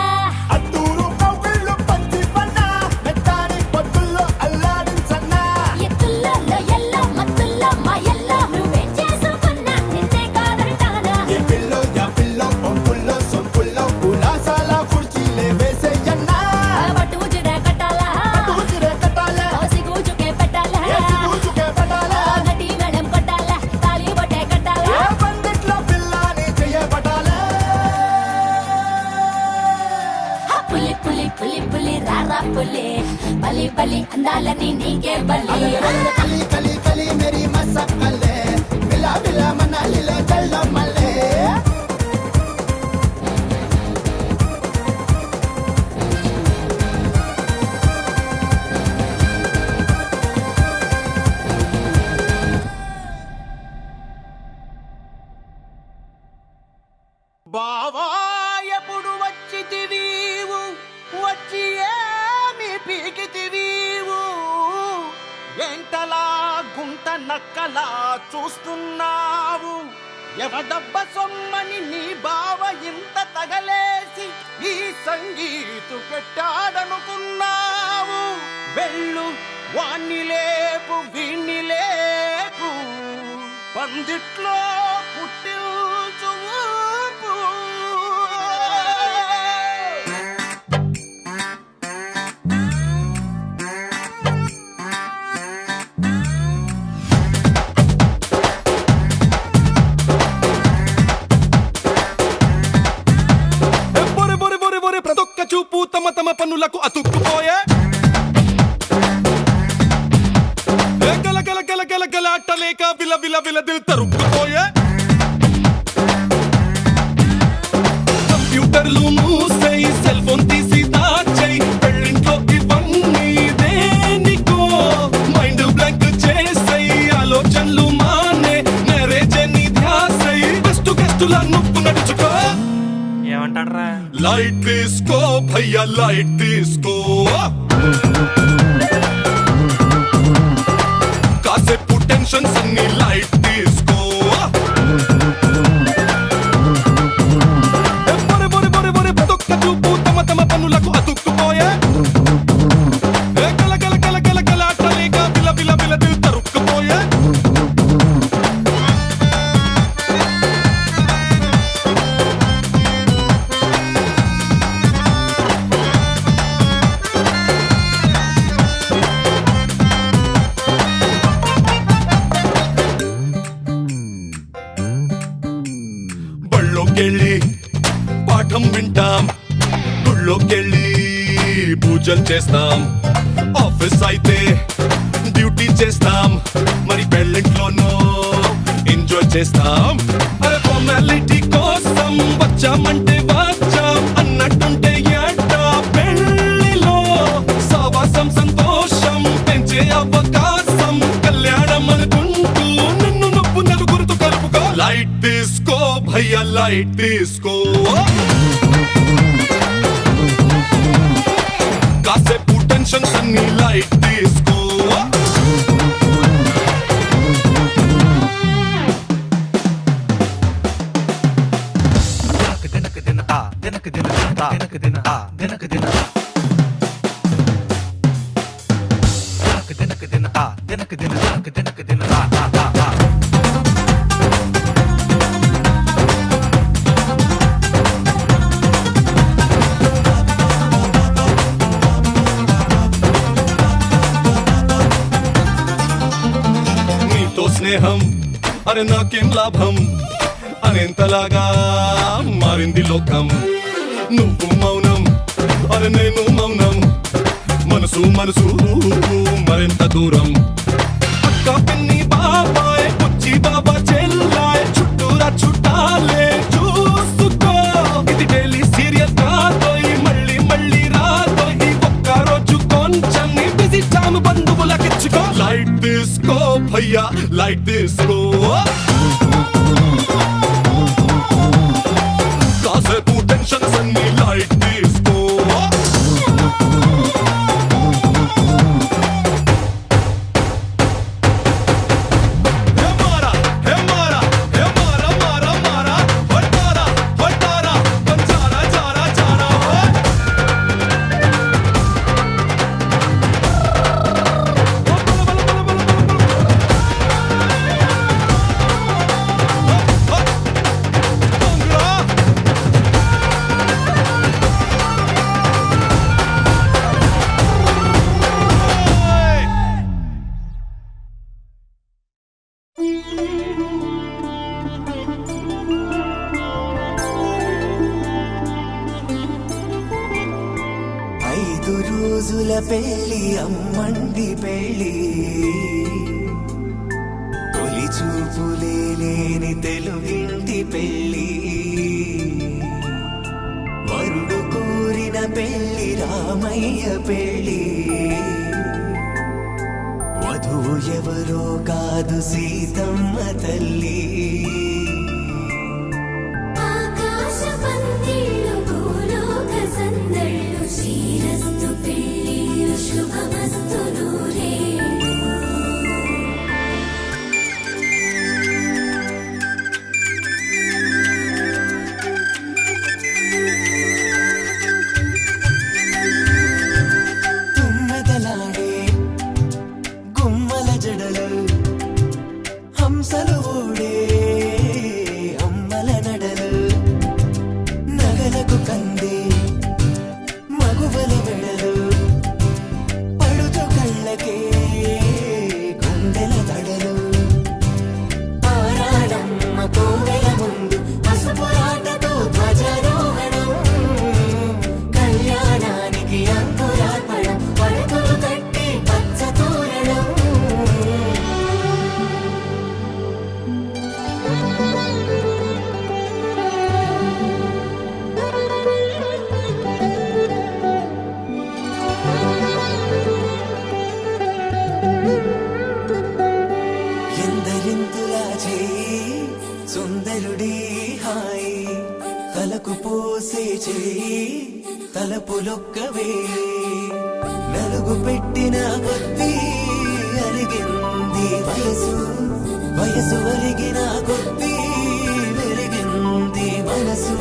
S6: అత్తూరు కవ్విళ్ళు పంచి పన్నా మెత్తాని పొత్తుల్లో అల్లాడించన్నా
S7: ఎత్తుల్లో ఎల్లో మత్తుల్లో మా ఎల్లో నువ్వేం చేసుకున్నా నిన్నే కాదంటానా
S6: ఏ పిల్లో యా పిల్లో పంపుల్లో సొంపుల్లో ఉలాసాల కుర్చీలే వేసేయన్నా
S7: పట్టు చిరే కట్టాలా
S6: పట్టు చిరే కట్టాలే
S7: సిగుచుకే పెట్టాలా
S6: ఏ సిగుచుకే పెట్టాలే
S7: గట్టి మేళం కొట్టాలా తాళి బొట్టే కట్టాలా
S6: ఏ పందిట్లో పిల్లని చేయబడాలే
S7: పులి పులి పులి పులి రారా పులి బలి బలి అందాలని నీకే బలి
S6: కలి కలి కలి మేరీ మసక్కలే విలా విలా మనాలిలే కల్లో మల్లే
S2: బావా ఎప్పుడు వచ్చితివీవు వచ్చి ఏమి పీకితివీవు ఎంతలా గుంట నక్కలా చూస్తున్నావు ఎవడబ్బ సొమ్మని నీ బావ ఇంత తగలేసి ఈ సంగీతు పెట్టాడనుకున్నావు వెళ్ళు వాణ్ణి లేపు వీణ్ణి లేపు పందిట్లో పుట్టిల్చు ఊపు.
S8: బొరి బొరి బొరి బొరి ప్రతొక్క చూపు తమ తమ పన్నులకు అతుక్కుపోయే గల గల గల గల గల అట్టలేక విల విల విల దిల్ తరుక్కుపోయే కంప్యూటర్లు మూసేయి సెల్ ఫోన్ తీసి దాచేయి పెళ్ళింట్లో ఇవన్నీ దేనికో మైండ్ బ్లాంక్ చేసేయి ఆలోచనలు మానే మ్యారేజ్ ని ధ్యాసై గెస్టులా నువ్వు నడుచుకో
S5: ఏమంటాడ్రా
S8: లైట్ తీసుకో భయ్యా లైట్ తీసుకో కాసేపు టెన్షన్స్ అన్ని లైట్ తీసుకో బొరి బొరి బొరి బొరి ప్రతొక్క చూపు తమ తమ పన్నులకు అతుక్కుపోయే గల గల గల గల గల అట్టలేక విల విల విల దిల్ తరుక్కుపోయే బళ్ళోకెళ్ళి పాఠం వింటాం గుళ్ళోకెళ్ళి పూజలు చేస్తాం ఆఫీస్ అయితే డ్యూటీ చేస్తాం మరి పెళ్ళింట్లోనూ ఎంజాయ్ చేస్తాం అరే ఫార్మాలిటీ కోసం వచ్చామంటే వచ్చాం అన్నట్టుంటే ఎట్టా పెళ్లిలో సావాసం సంతోషం పెంచే అవకాశం కళ్యాణం అనుకుంటూ నిన్ను నొప్పు నలుగురితో కలుపుకో లైట్ తీసుకో భయ్యా లైట్ తీసుకో కాసేపు టెన్షన్స్ అన్ని లైట్ తీసుకో నీతో స్నేహం అరే నాకేం లాభం అనేంతలాగా మారింది లోకం నువ్వు మౌనం అరే నేను మౌనం మనసు మనసు మరింత దూరం అక్క పిన్ని బాబాయ్ పుచ్చి బాబా చెల్లాయ్ చుట్టూరా చుట్టాలే చూసుకో ఇది డైలీ సీరియల్ కాదోయ్ మళ్ళీ మళ్ళీ రాదోయ్ ఒక్క రోజు కొంచెం నీ బిజీ టైం బంధువులకిచ్చుకో లైట్ తీసుకో భయ్యా లైట్ తీసుకో కాసేపు టెన్షన్స్ అన్ని లైట్ తీసుకో
S6: ఐదు రోజుల పెళ్లి అమ్మండి పెళ్లి తొలి చూపులే లేని తెలుగింటి పెళ్లి వరుడు కోరిన పెళ్లి రామయ్య పెళ్లి వధువు ఎవరో కాదు సీతమ్మ తల్లి
S7: ఆకాశ పందిళ్ళు భూలోక సందళ్ళు శ్రీరస్తు పెళ్ళిళ్ళు శుభమస్తు నూరే
S6: తుమ్మెదలాడే గుమ్మల జడలు హంసలు ఊడే అమ్మల నడలు నగలకు కందే మగువల మెడలు పడుతు కళ్ళకే గుండెల దడలు ఆరాడమ్మ కోవెల ముందు పసుపురాటతో ధ్వజారోహణం కళ్యాణానికి అంకురార్పణం పడకలు కట్టి పచ్చ తోరణం ఎందరింతులా చేయి సుందరుడి హాయి తలకు పోసే చేయి తలపులొక్కవే నలుగు పెట్టిన కొద్దీ అరిగింది వయసు వయసు ఒరిగిన కొద్దీ వెలిగింది మనసు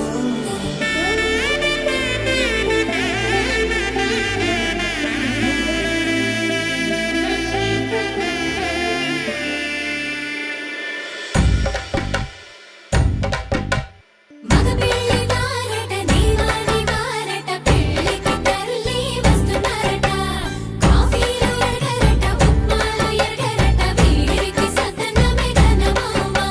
S7: మగ పెళ్ళి వారట నీవాని వారట పెళ్ళికి తల్లి వస్తున్నారట కాఫీలు ఎరగరట ఉప్మాలు ఎరగరట వీరికి సదనమే ఘనమౌమౌ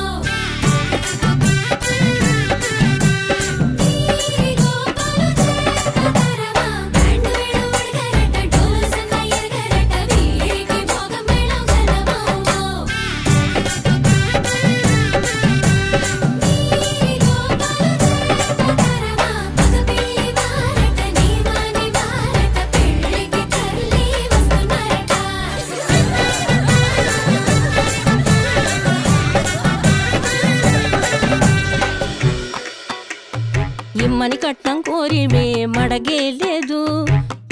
S4: ఇమ్మని కట్నం కోరివే మడగే లేదు.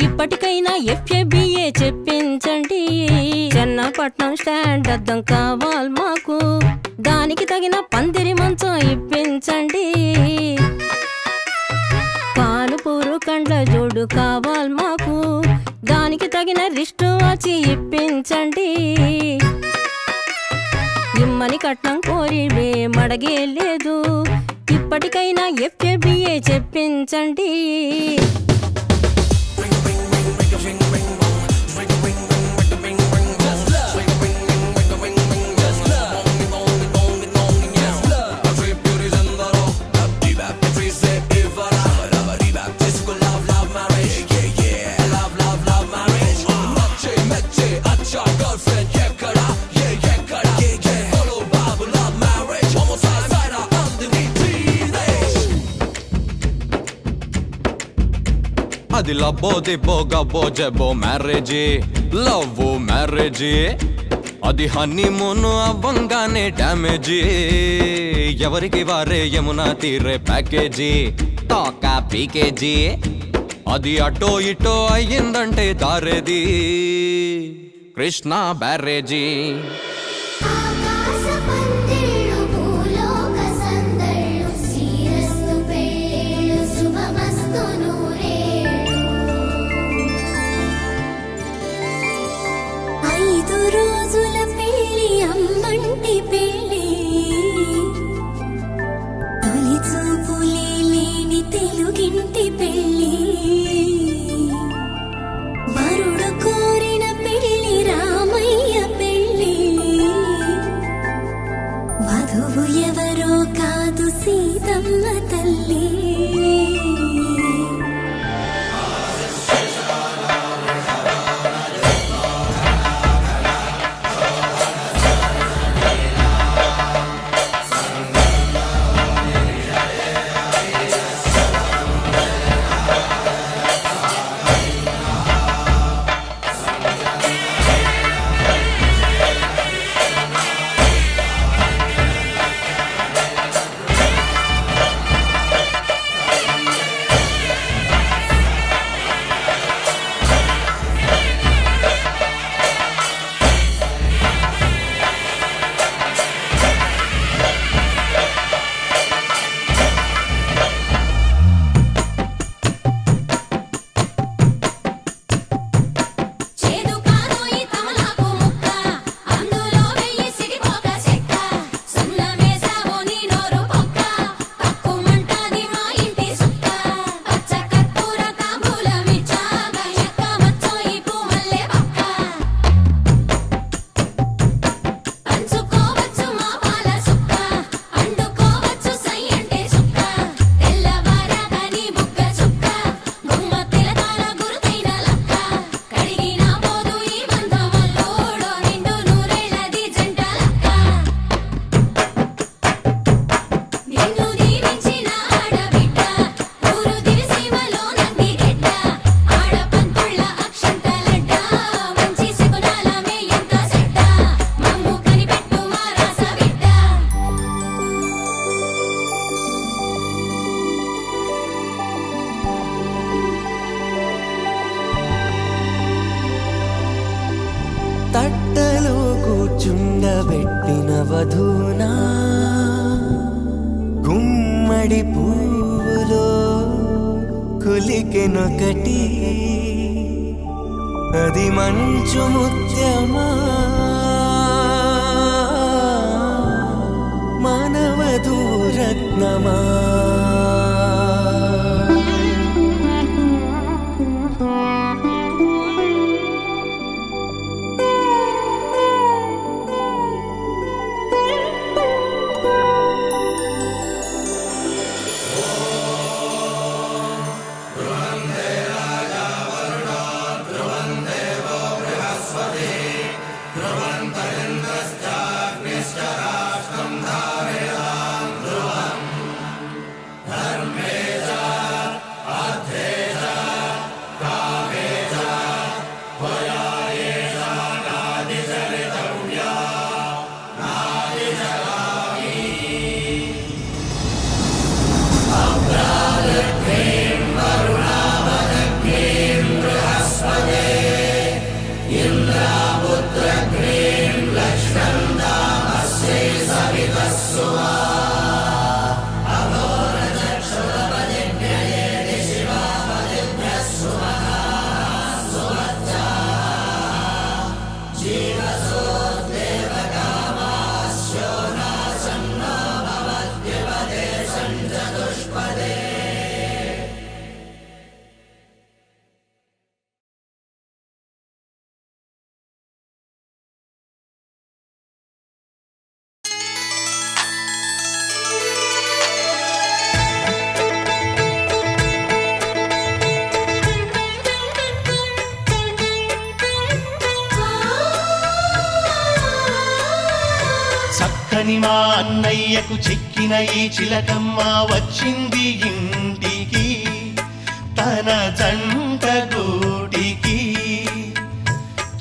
S4: ఇప్పటికైనా FABA చెప్పించండి. చెన్నపట్నం స్టాండ్ అద్దం కావాలి మాకు, దానికి తగిన పందిరి మంచం ఇప్పించండి. కానుపూరు కండ్ల జోడు కావాలి మాకు, దానికి తగిన రిస్ట్ వాచి ఇప్పించండి. ఇమ్మని కట్నం కోరివే మడగే లేదు. ఇప్పటికైనా FABA చెప్పించండి.
S8: అది లబ్బో దిబ్బో గబ్బో జబ్బో మ్యారేజీ, లవ్ మ్యారేజీ. అది హనీమూన్ అవ్వంగానే డ్యామేజీ. ఎవరికి వారే యమునా తీరే ప్యాకేజీ, తాకా పీకేజీ. అది అటో ఇటో అయ్యిందంటే దారేది కృష్ణా బ్యారేజీ.
S9: తెలుగింటి పెళ్ళి, వరుడు కోరిన పెళ్ళి రామయ్య పెళ్ళి. వధువు ఎవరో కాదు సీతమ్మ తల్లి.
S1: తట్టలో కూర్చుండబెట్టిన వధూనా, గుమ్మడి పువ్వులో కులికెనొకటి, అది మంచు ముత్యమా మానవధూరత్నమా.
S2: అని మా అన్నయ్యకు చెక్కిన ఈ చిలకమ్మ వచ్చింది ఇంటికి తన జంట గూటికి.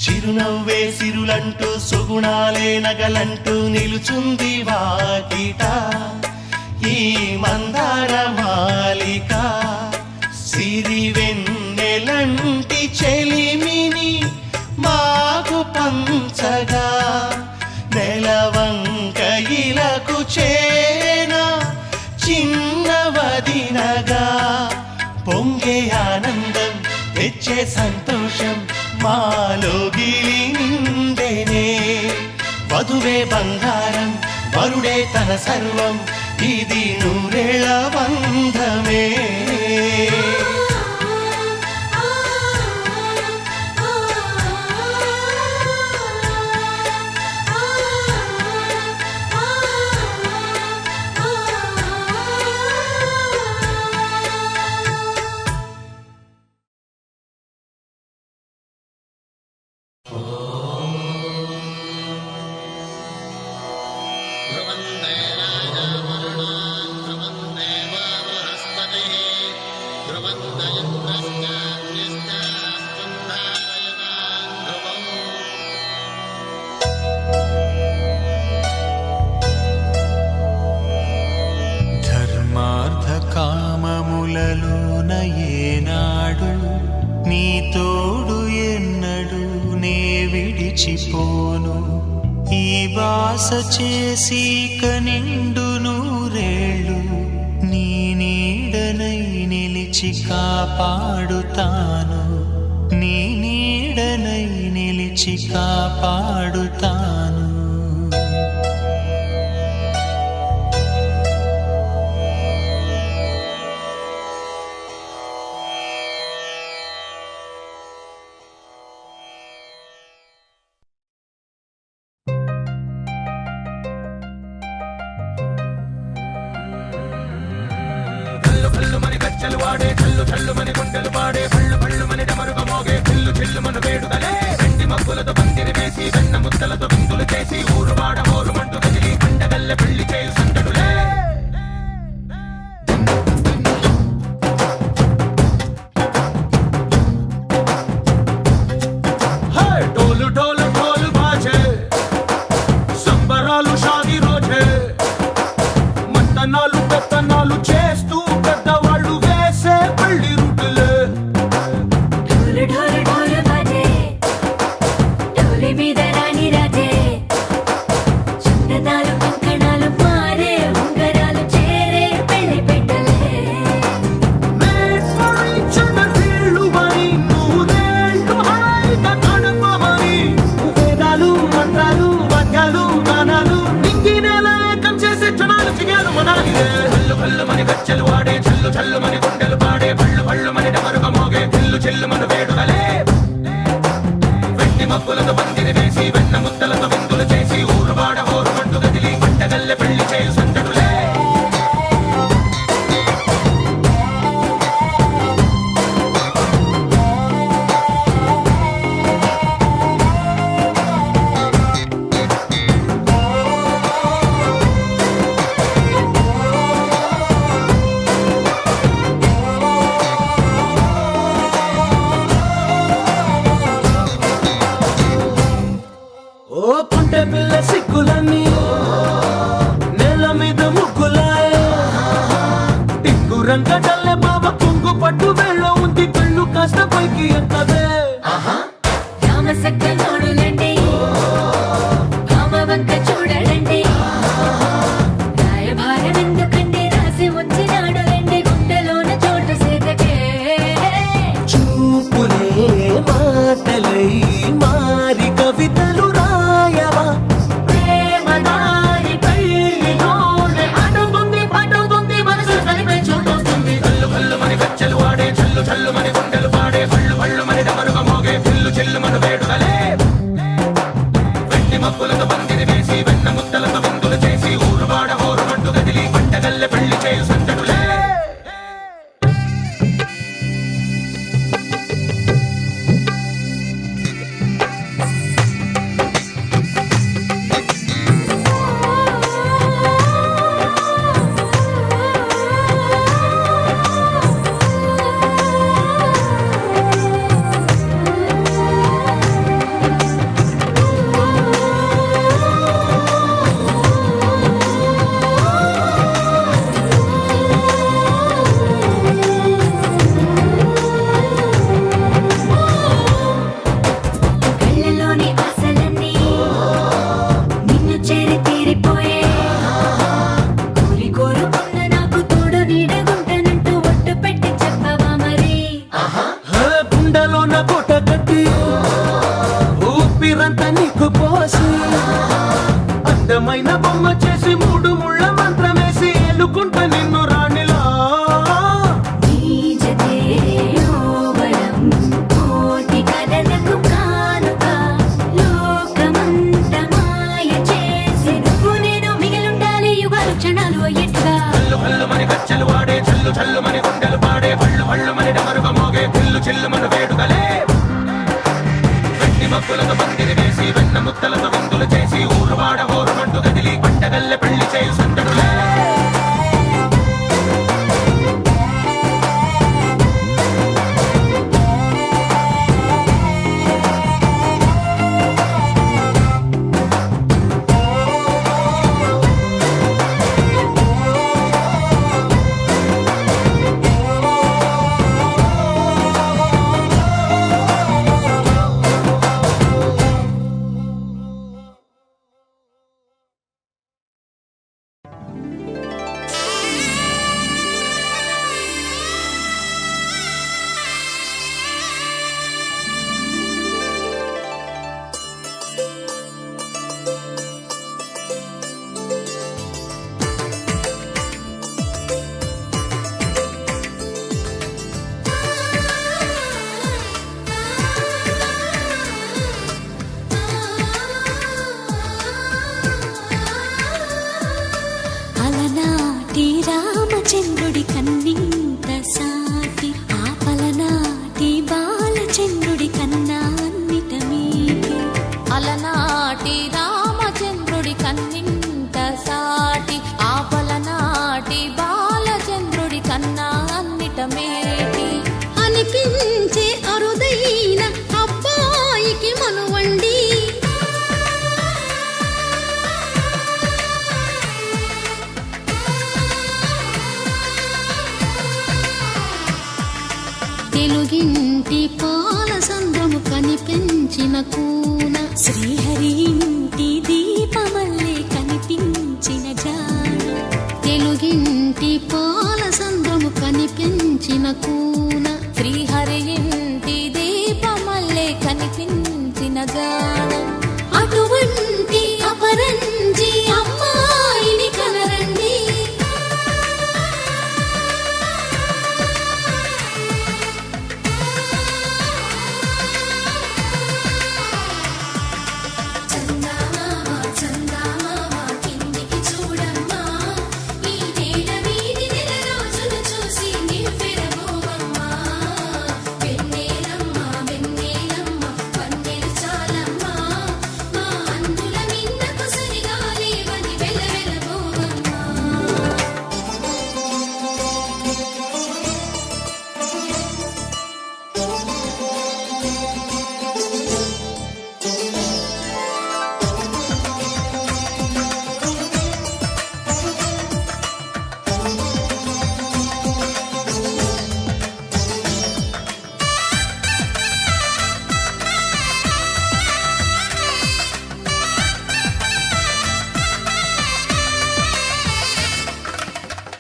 S2: చిరునవ్వే సిరులంటూ సుగుణాలే నగలంటూ నిలుచుంది వాకిట ఈ మందార మాలిక. సిరి వెన్నెలంటి చెలిమిని మాకు పంచగా నెలవంక ఇలకు చేన చిన్నవదినగా. పొంగే ఆనందం తెచ్చే సంతోషం మాలోగిలి నిండెనే. వధువే బంగారం వరుడే తన సర్వం ఇది నూరేళ్ళ బంధమే.
S1: ధర్మార్థ కామములలోన ఏనాడు నీ తోడు ఎన్నడు నే విడిచిపోను. ఈ బాస చేసి కనిండు నూరేళ్ళు నీ నీడనై నిలిచి కాపాడుతాను. నీ నీడనై నిలిచి కాపాడుతాను.
S8: వాడే చల్లు చల్లు మని గుండెలు పాడే పళ్ళు పళ్ళు మని డమరుగ మోగే చిల్లు చిల్లు మన వేడుదలే. వెండి మబ్బులతో పందిరి వేసి వెన్న ముద్దలతో విందులు చేసి ఊరు వాడ హోరు మంటూ కదిలి పండగల్లె పెళ్లి చేయు సందడులే. ఢోలు ఢోలు ఢోలు బాజే సంబరాలు షాదీ రోజే మంతనాలు పెత్తనాలు చేస్తూ పెద్దవాళ్ళు వేసే పెళ్లి రుటులే.
S7: ఢోలు ఢోలు ఢోలు బాజే ఢోలి మీద రాణి రాజే చందనాలు కంకణాలు మారే ఉంగరాలు చేరే పెళ్లి పెట్టలే.
S8: వీళ్ళు మని నూరేళ్ళు హాయిగా గడపమని వేదాలు మంత్రాలు వాద్యాలు గానాలు నింగి నేల ఏకం చేసే జనాలు చిగాలు మనాలిదే. హల్లు హల్లు మని గజ్జలు వాడే చల్లు చల్లు మని గుండెలు పాడే పళ్ళు పళ్ళు మని డమరుగ మోగే చిల్లు చిల్లు మన వేడుదలే. వెండి మబ్బులతో పందిరి వేసి వెన్న ముద్దలతో విందులు చేసి ఊరు వాడ హోరు మంటూ కదిలి పండగల్లె పెళ్లి చేయు సందడులే. ఓ పుంటె పిల్ల సిక్కులన్నీ నేల మీద ముగ్గులాయే. టింగు రంగడల్లె బాబ కుంగు పట్టు వేళ్ళ ఉంది కళ్ళు కాస్త పైకి ఎత్తవే.
S7: రామసక్క నోడులండి రామవంక చూడలండి రాయభారం ఎందుకండి రాసి ఉంచినాడు రండి గుండెలోన చోటు సేతకే.
S2: చూపులే మాటలై మారి కవితలు రాయవా.
S7: ప్రేమదారి పెళ్లిలోనే అడుగుంది పడుగుంది మనసు కలిపే చూడుతుంది.
S8: కల్లు కల్లు మని గజ్జలు వాడే చల్లు చల్లు మని గుండెలు పాడే పళ్ళు పళ్ళు మని డమరుగ మోగే చిల్లు చిల్లు మన వేడుదలే. అందమైన బొమ్మ చేసి 3 ముళ్ళ మంత్రమేసి ఎలుకుంట నిన్ను రాణిలా చల్లు వాడే చల్లు చల్లు మని గుండెలు పాడే పళ్ళు పళ్ళు మని డమరుగా మోగే పిల్లు చిల్లు మన వేడుకలే వెండి మబ్బులతో పందిరి వేసి వెన్న ముత్తలతో వంతులు చేసి ఊరు వాడ హోరు మంటు కదిలి పంటగల్లె పెళ్లి చేయు సందడులే
S9: రామచంద్రుడి కన్నింత సాటి ఆపలనాటి బాలచంద్రుడి కన్నా అన్నిట మీటి
S7: అలనాటి రామచంద్రుడి కన్నింత సాటి ఆపలనాటి బాలచంద్రుడి కన్నా అన్నిట మేటి
S9: అనిపించే అరుదైన అబ్బాయికి మనువండి తెలుగింటి పాల సంద్రము కనిపించిన కూన శ్రీహరి ఇంటి దీపమల్లే కనిపించిన జాన తెలుగింటి పాల సంద్రము కనిపించిన కూన
S7: శ్రీహరి ఇంటి దీపమల్లే కనిపించిన జాన
S9: అటువంటి అపరంజి అమ్మాయిని కనరండి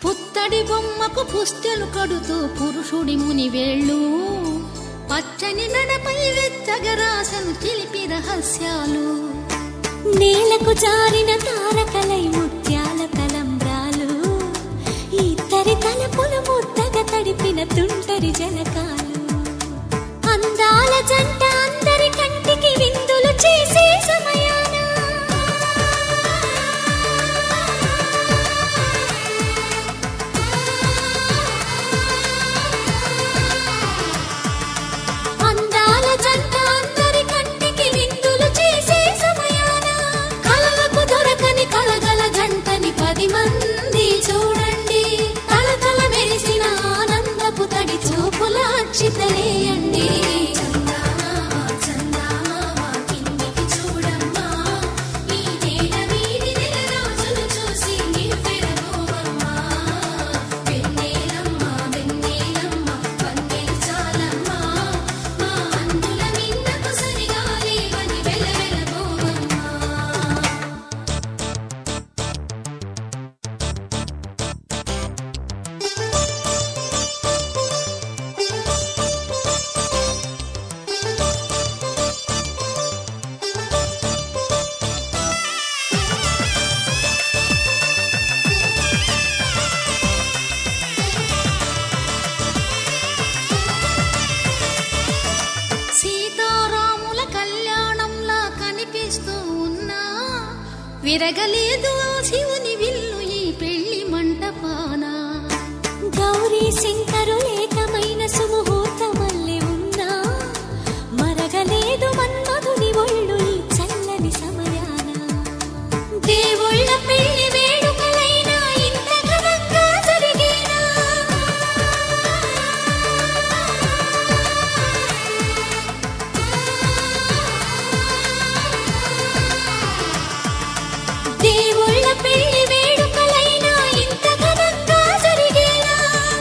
S9: పుత్తడి బొమ్మకు పుస్తెలు కడుతూ పురుషుడి ముని వేళ్ళు పచ్చని నడపై వెచ్చగరాసను చిలిపి రహస్యాలు నేలకు జారిన తారకలై ముత్యాల తలంబ్రాలు ఇద్దరి తలపులు ముద్దగా తడిపిన తుంటరి జలకాలు అందాల జంట అందరి కంటికి విందులు చేసే సమయాన చితలేయండి విరగలేదు ఆ శివుని విల్లు ఈ పెళ్లి మంటపాన. గౌరీ శంకరు ఏకమైన సుముహూర్తమల్లె ఉన్నా మరగలేదు మన్మధుని ఒళ్ళు ఈ చల్లని సమయాన. దేవుళ్ళ పెళ్లి వేడుకలైనా ఇంత ఘనంగా జరిగేనా? దేవుళ్ళ పెళ్లి వేడుకలైనా ఇంత ఘనంగా జరిగేనా?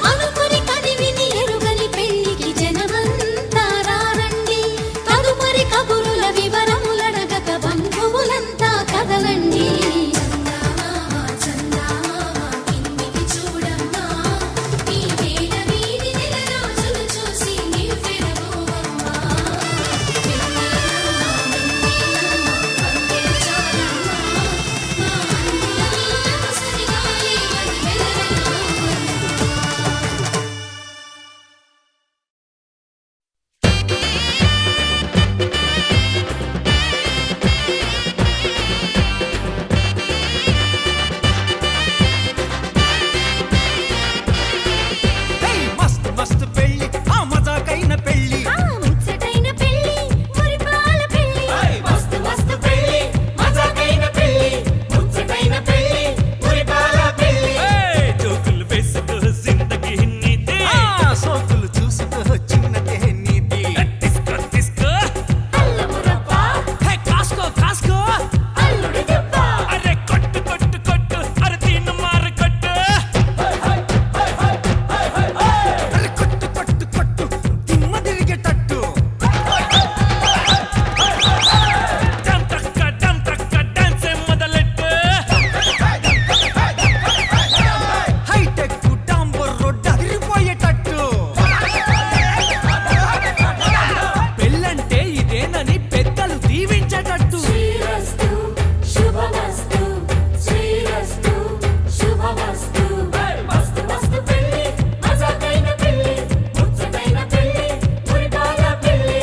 S9: అనుకుని కదివిని ఎరుగని పెళ్లికి జనమంతా రారండి. తదుపరి కబురుల వివరములడగక బంధువులంతా కదలండి.
S2: మస్తు మస్తు పెళ్లి ఆ మజాకైన పెళ్లి
S9: ముచ్చటైన పెళ్లి మురిపాల పెళ్లి.
S2: మస్తు మస్తు పెళ్లి మజాకైన పెళ్లి ముచ్చటైన పెళ్లి మురిపాల పెళ్లి జోకులు వేసుకో జిందగీ నీది సోకులు చూసుకో చిన్నదే నీది తీసుకో తీసుకో
S9: అల్లమురప్ప
S2: హే కాస్కో కాస్కో
S9: అల్లుడి దెబ్బ.
S2: అరే కొట్టు కొట్టు కొట్టు అరే తీను మారు కొట్టు అరే కొట్టు కొట్టు కొట్టు తిమ్మ తిరిగేటట్టు డం ట్రక్క డాన్సే మొదలెట్టు హైటెక్ డాంబర్ రోడ్ అదిరిపోయేటట్టు పెళ్ళంటే ఇదేనని పెద్దలు దీవించేటట్టు
S9: శ్రీరస్తు శుభమస్తు శ్రీరస్తు శుభమస్తు. మస్తు మస్తు పెళ్లి మజాకైన పెళ్లి ముచ్చటైన పెళ్లి మురిపాల పెళ్లి.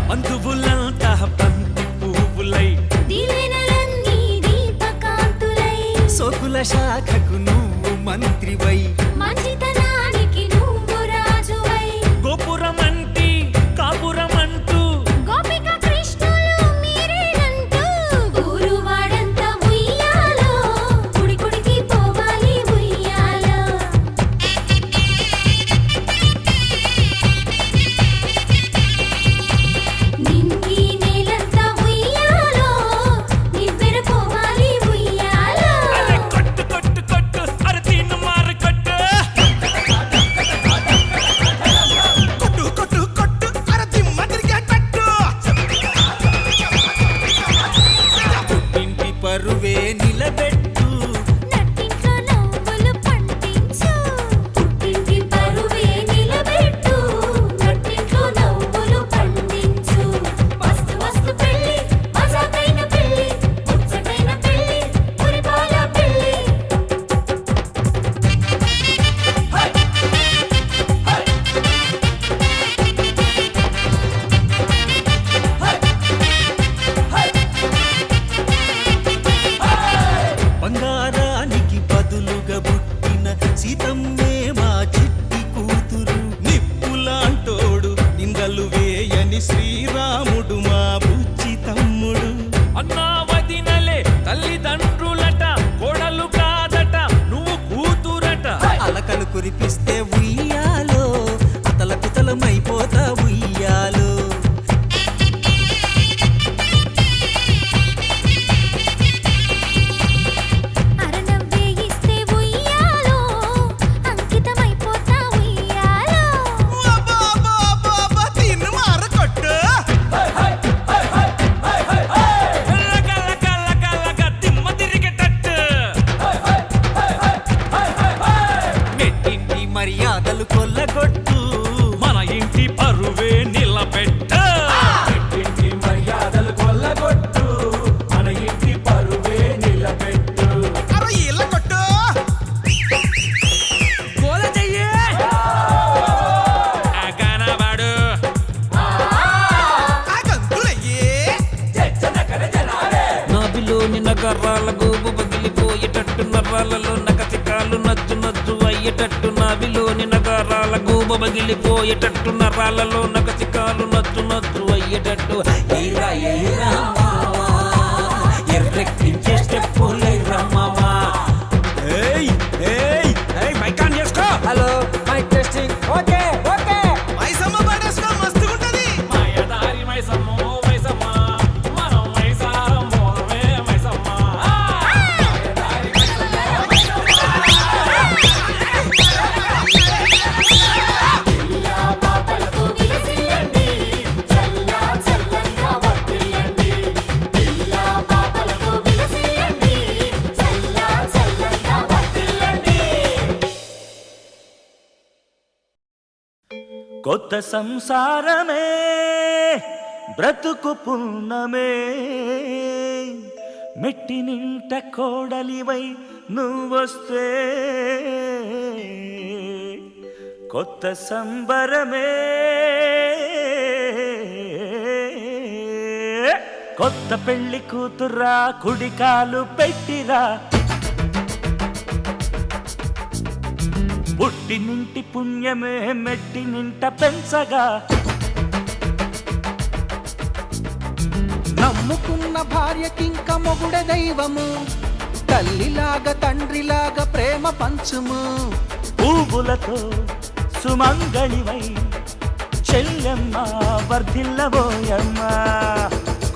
S2: బంధువులంతా బంతి పువ్వులై
S9: దీవెనలన్నీ దీపకాంతులై
S2: సోకుల శాఖకు నువ్వు మంత్రివై
S9: మంచితనానికి నువ్వు రాజువై.
S2: గోపురమంటి కాపురమంటూ
S9: గోపిక కృష్ణులు మీరేనంటూ ఊరువాడంతా ఉయ్యాలో కుడి కుడికి పోవాలి ఉయ్యాలో. నింగి నేలంతా ఉయ్యాలో నివ్వెర పోవాలి ఉయ్యాలో.
S2: అరే కొట్టు కొట్టు కొట్టు అరే తీను మారు కొట్టు కొట్టు కొట్టు కొట్టు అరే తిమ్మ తిరిగేటట్టు పుట్టింటి పరువే నిలబెట్టు
S9: నట్టింట్లో నవ్వులు పండించు. పుట్టింటి పరువే నిలబెట్టు. నట్టింట్లో నవ్వులు పండించు. మస్తు మస్తు పెళ్లి మజాకైన పెళ్లి ముచ్చటైన పెళ్లి మురిపాల పెళ్లి.
S2: నగరాల గూబు పగిలిపోయేటట్టు నరాలలో నగతికాలు నజ్జు నజ్జు అయ్యేటట్టు నావిలోని నగరాల గూబు పగిలిపోయేటట్టు నరాలలో నగతికాలు నజ్జు నజ్జు అయ్యేటట్టు హీరా హీరా మావా ఎర్రెక్కించే స్టెప్పులే రమ్మవా ఏయ్ ఏయ్ ఏయ్ మైక్ ఆన్ చేసుకో
S3: hello mic testing okay okay
S6: Maisamma పాటేసుకో మస్తు ఉంటది
S2: మాయదారి మైసమ్మో మైసమ్మ మనం మైసారమ్మో మైసమ్మ
S9: పిల్లా పాపలకు విలసిల్లండి చల్లా చల్లంగా వర్తిల్లండి పిల్లా పాపలకు విలసిల్లండి చల్లా చల్లంగా వర్తిల్లండి
S1: కొత్త సంసారమే బ్రతుకు పున్నమే మెట్టి నింట కోడలివై నువ్వొస్తే కొత్త సంబరమే కొత్త పెళ్లి కూతురా కుడికాలు పెట్టిరా పుట్టి నింటి పుణ్యమే మెట్టి నింట పెంచగా
S8: నమ్ముకున్న భార్యకింక మొగుడ దైవము తల్లిలాగా తండ్రిలాగా ప్రేమ పంచుము
S1: పువ్వులతో సుమంగళివై చెల్లెమ్మ వర్ధిల్లబోయమ్మ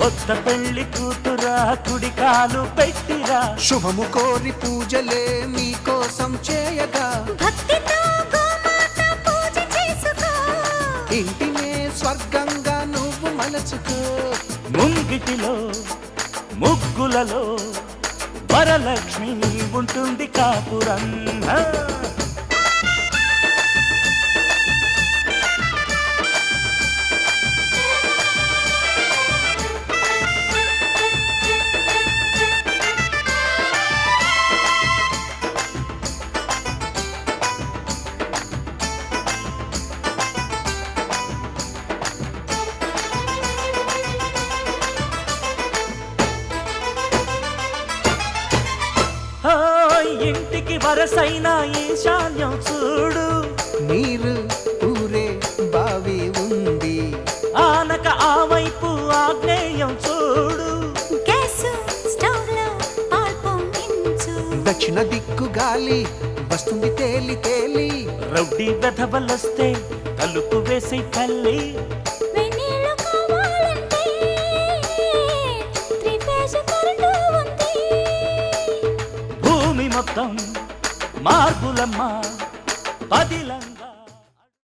S1: కొత్త పెళ్లి కూతురా కుడికాలు పెట్టిరా
S8: శుభము కోరి పూజలే మీకోసం చేయగా
S9: భక్తితో గోమాత పూజ చేసుకో
S8: ఇంటినే స్వర్గంగా నువ్వు మలచుకో
S1: ముంగిటిలో ముగ్గులలో వరలక్ష్మి ఉంటుంది కాపురంగా ఇంటికి వరసైన ఈశాన్యం చూడు
S8: నీరు ఊరే బావి ఉంది
S1: ఆనక ఆ వైపు ఆగ్నేయం చూడు
S9: గ్యాసు స్టవ్లో పాలు పొంగించు
S8: దక్షిణ దిక్కు గాలి వస్తుంది తేలి తేలి
S1: రౌడీ వెధవలొస్తే తలుపు వేసే తల్లి
S9: వెన్నీళ్ళు కావాలంటే త్రిఫేజ్ కరెంటు ఉంది
S1: భూమి మొత్తం మార్పులమ్మ పదిలంగా